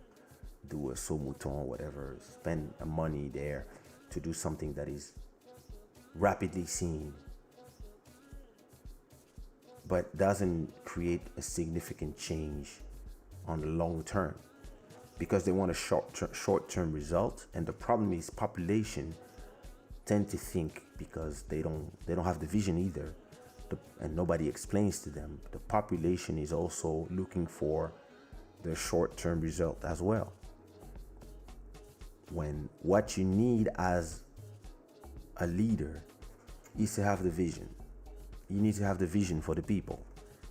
do a saut-mouton or whatever, spend money there to do something that is rapidly seen, but doesn't create a significant change on the long term, because they want a short-term result. And the problem is population tend to think, because they don't have the vision either, and nobody explains to them, the population is also looking for the short-term result as well, when what you need as a leader is to have the vision. You need to have the vision for the people,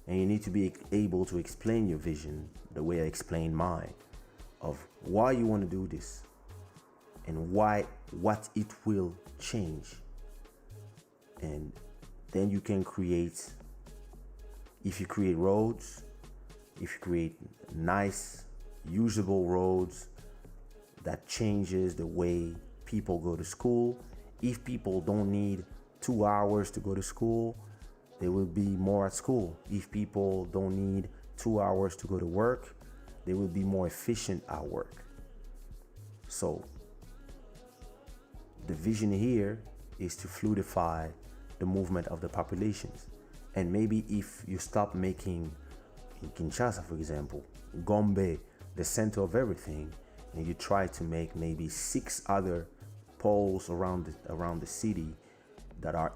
and you need to be able to explain your vision the way I explained mine, of why you want to do this and what it will change. And then you can create, if you create roads, if you create nice, usable roads that changes the way people go to school. If people don't need 2 hours to go to school, they will be more at school. If people don't need 2 hours to go to work, they will be more efficient at work. So the vision here is to fluidify the movement of the populations. And maybe if you stop making, in Kinshasa for example, Gombe, the center of everything, and you try to make maybe 6 other poles around the city that are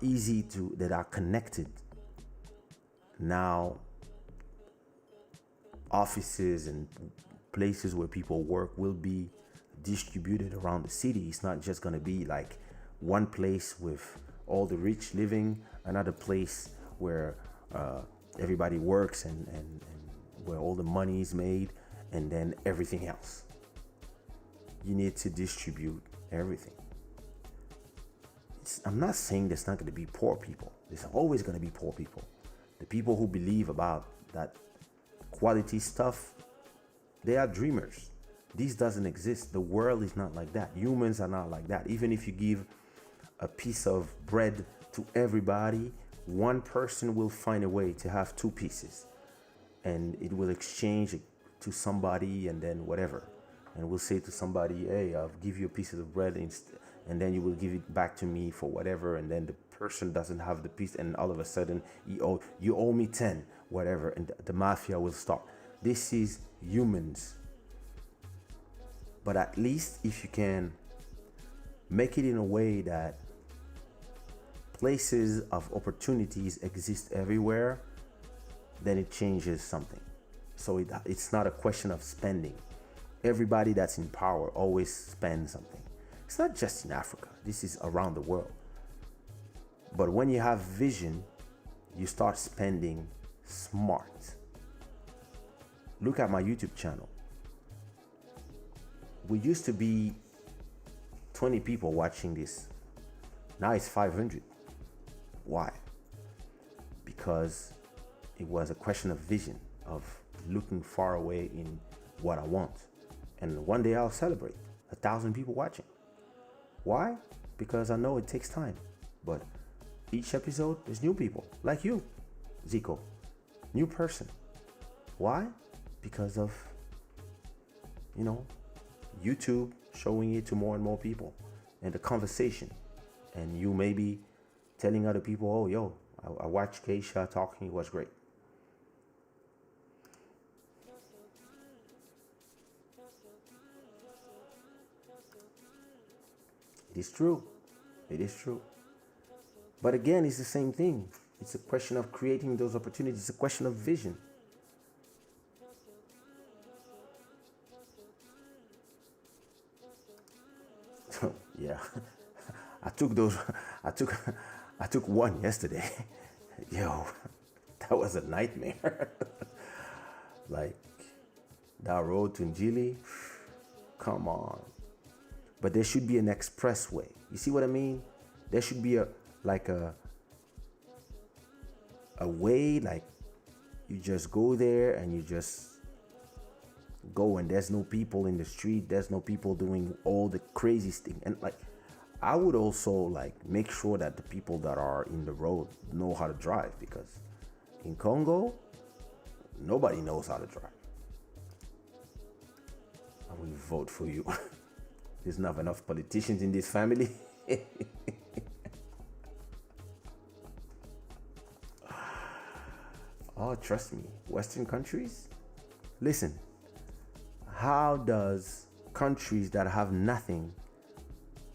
that are connected. Now offices and places where people work will be distributed around the city. It's not just going to be like one place with all the rich living, another place where everybody works and where all the money is made, and then everything else. You need to distribute everything. I'm not saying there's not going to be poor people. There's always going to be poor people. The people who believe about that quality stuff, they are dreamers. This doesn't exist. The world is not like that. Humans are not like that. Even if you give a piece of bread to everybody, one person will find a way to have 2 pieces, and it will exchange it to somebody, and then whatever, and we'll say to somebody, hey, I'll give you a piece of bread, and then you will give it back to me for whatever, and then the person doesn't have the piece, and all of a sudden you owe me 10, whatever, and the mafia will start. This is humans. But at least if you can make it in a way that places of opportunities exist everywhere, then it changes something. So it's not a question of spending. Everybody that's in power always spends something. It's not just in Africa. This is around the world. But when you have vision, you start spending smart. Look at my YouTube channel. We used to be 20 people watching this. Now it's 500. Why? Because it was a question of vision, of looking far away in what I want. And one day I'll celebrate 1,000 people watching. Why? Because I know it takes time. But each episode, there's new people, like you, Zico. New person. Why? Because of, YouTube showing it to more and more people, and the conversation. And you maybe telling other people, oh, yo, I watched Kaysha talking, it was great. It is true. It is true. But again, it's the same thing. It's a question of creating those opportunities. It's a question of vision. Yeah. I took one yesterday. Yo, that was a nightmare. Like that road to Njili, come on. But there should be an expressway. You see what I mean? There should be a way, like you just go there and you just go, and there's no people in the street. There's no people doing all the craziest thing. And like, I would also like make sure that the people that are in the road know how to drive, because in Congo, nobody knows how to drive. I will vote for you. There's not enough politicians in this family. Oh, trust me, Western countries. Listen, how does countries that have nothing,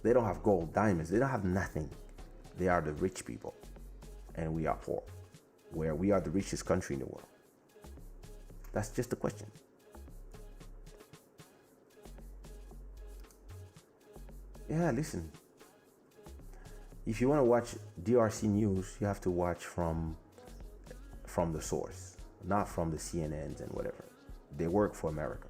they don't have gold, diamonds, they don't have nothing. They are the rich people, and we are poor, where we are the richest country in the world. That's just the question. Yeah, listen. If you want to watch DRC news, you have to watch from the source, not from the CNNs and whatever. They work for America.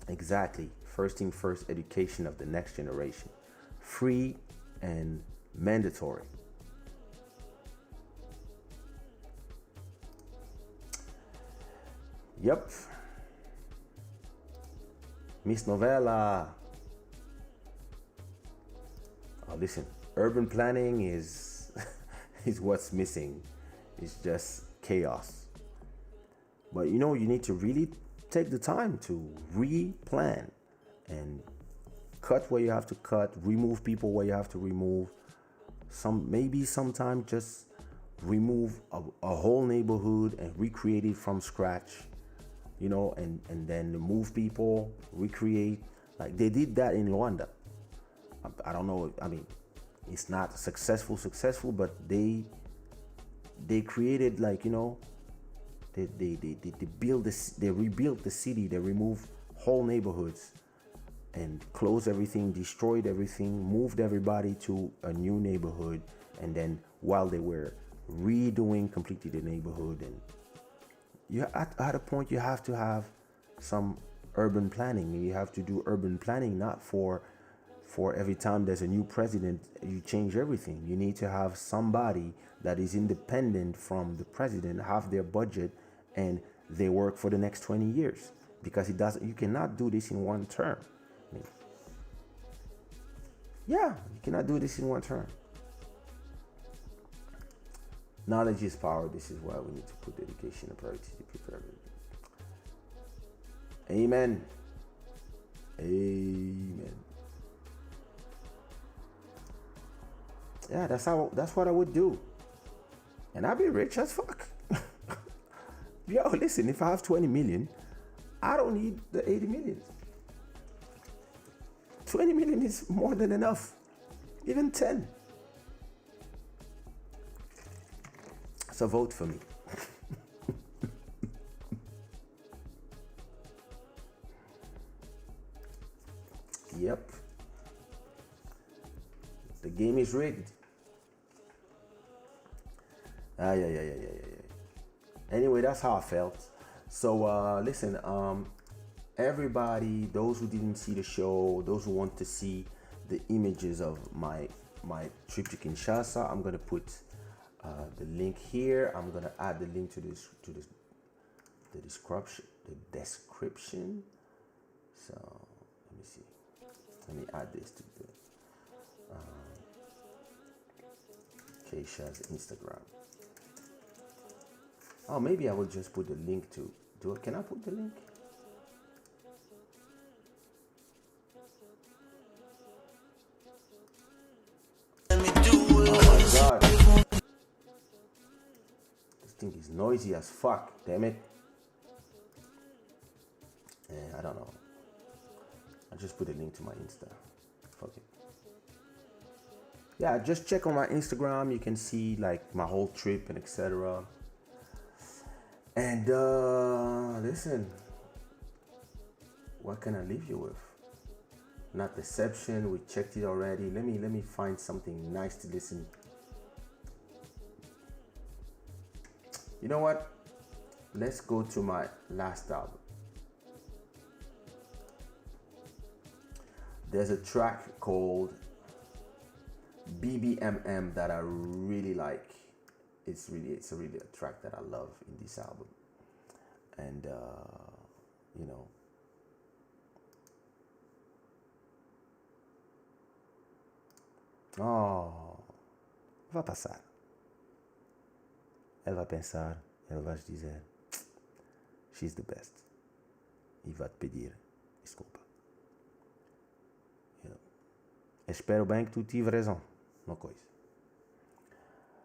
Exactly. First thing first, education of the next generation. Free and mandatory. Yep. Miss Novella. Oh, listen, urban planning is is what's missing. It's just chaos. But you need to really take the time to re-plan and cut where you have to cut, remove people where you have to remove. Maybe sometimes just remove a whole neighborhood and recreate it from scratch, you know, and then move people, recreate. Like they did that in Rwanda. I don't know. I mean, it's not successful, but they created, like, you know, they build this, they rebuilt the city, they removed whole neighborhoods and closed everything, destroyed everything, moved everybody to a new neighborhood, and then while they were redoing completely the neighborhood, and you at a point you have to have some urban planning. You have to do urban planning, not for every time there's a new president you change everything. You need to have somebody that is independent from the president, have their budget, and they work for the next 20 years, because you cannot do this in one term. I mean, yeah, you cannot do this in one term. Knowledge is power. This is why we need to put dedication and priority to prepare everything. Amen. Amen. Yeah, that's what I would do. And I'd be rich as fuck. Yo, listen, if I have 20 million, I don't need the 80 million. 20 million is more than enough. Even 10. So vote for me. Yep. The game is rigged. Yeah. Anyway, that's how I felt. So listen, everybody, those who didn't see the show, those who want to see the images of my trip to Kinshasa, I'm gonna put the link here. I'm gonna add the link to the description. So let me see. Let me add this to the Kaysha's Instagram. Oh, maybe I will just put the link to. Can I put the link? Let me do it. Oh my god. This thing is noisy as fuck, damn it. I don't know. I'll just put a link to my Insta. Fuck it. Yeah, just check on my Instagram. You can see like my whole trip and etc. And listen, what can I leave you with? Not deception. We checked it already. Let me find something nice to listen. You know what? Let's go to my last album. There's a track called BBMM that I really like. It's really a track that I love in this album. And you know, oh, va passar. Ela vai pensar, ela vai dizer, she's the best. E vai te pedir desculpa. Espero bem que tu tive razão, uma coisa.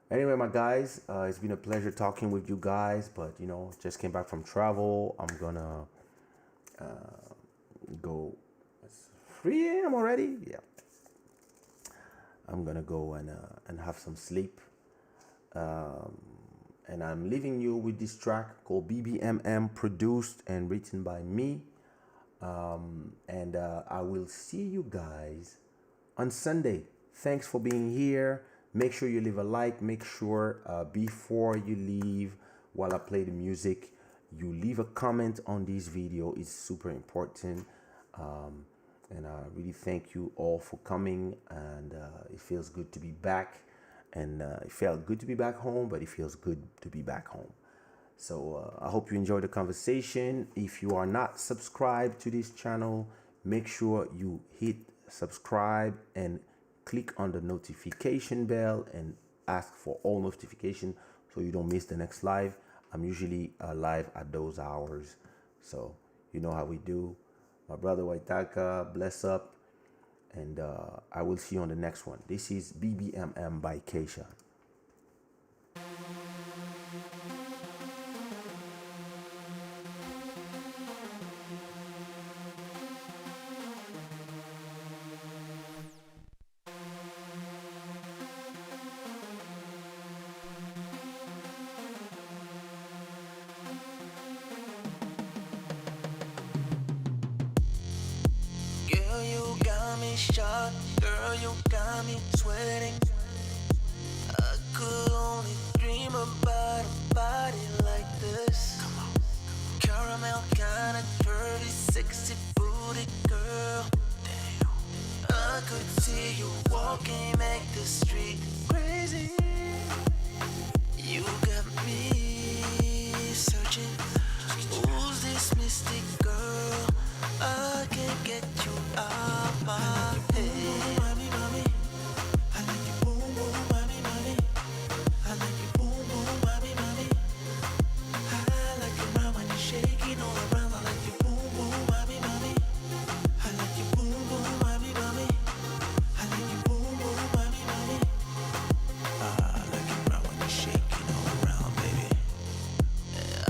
Anyway, my guys, it's been a pleasure talking with you guys, but you know, just came back from travel. I'm gonna go. It's 3 a.m. already. Yeah, I'm gonna go and have some sleep. And I'm leaving you with this track called BBMM, produced and written by me. And I will see you guys on Sunday. Thanks for being here. Make sure you leave a like. Make sure before you leave, while I play the music, you leave a comment on this video. It's super important. And I really thank you all for coming. And it feels good to be back. And it felt good to be back home, but it feels good to be back home. So I hope you enjoyed the conversation. If you are not subscribed to this channel, make sure you hit subscribe and click on the notification bell and ask for all notifications so you don't miss the next live. I'm usually live at those hours, so you know how we do. My brother Waitaka, bless up, and I will see you on the next one. This is BBMM by Kaysha. me shot, girl, you got me sweating. I could only dream about a body like this. Caramel kinda curvy, sexy booty girl. I could see you walking, make the street crazy. You got me searching. Who's this mystic girl? I can't get you out my head. Mommy, mommy, I like you boom boom, mommy, mommy. I like you boom boom, mommy, mommy. I like it round when you're shaking all around. I like you boom boom, mommy, mommy. I like you boom boom, mommy, mommy. I like you boom boom, mommy, mommy. I like it round when you're shaking all around, baby.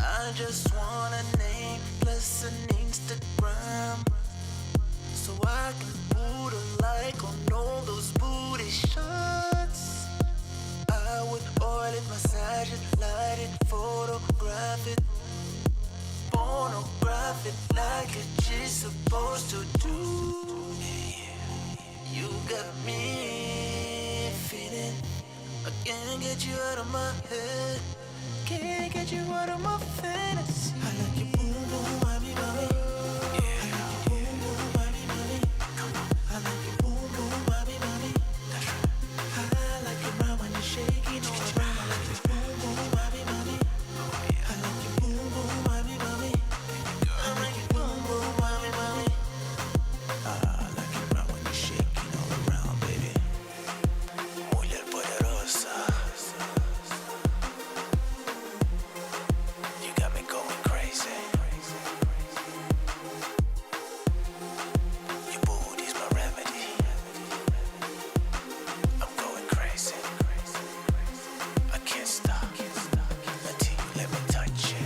I just want a name plus an Instagram, so I can put a like on all those booty shots. I would oil it, massage it, light it, photograph it, pornograph it like a G's supposed to do. You got me feeling I can't get you out of my head. Can't get you out of my fantasy. I like you boom boom, mommy, mommy. Yeah. I like you boom boom, mommy, mommy. Come on. I like you boom boom, mommy, mommy. That's right. I like it round when you're shaking all around. I like you boom boom, mommy, mommy. I like you boom boom, mommy, mommy. I like you boom boom, mommy, mommy. I like it round when you're shaking all around, baby. Mujer poderosa. You got me going crazy. Your booty's my remedy. I'm going crazy. I can't stop until you let me touch it.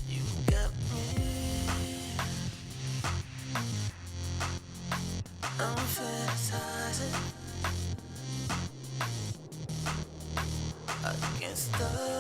You got me. I'm fantasizing. I can't stop.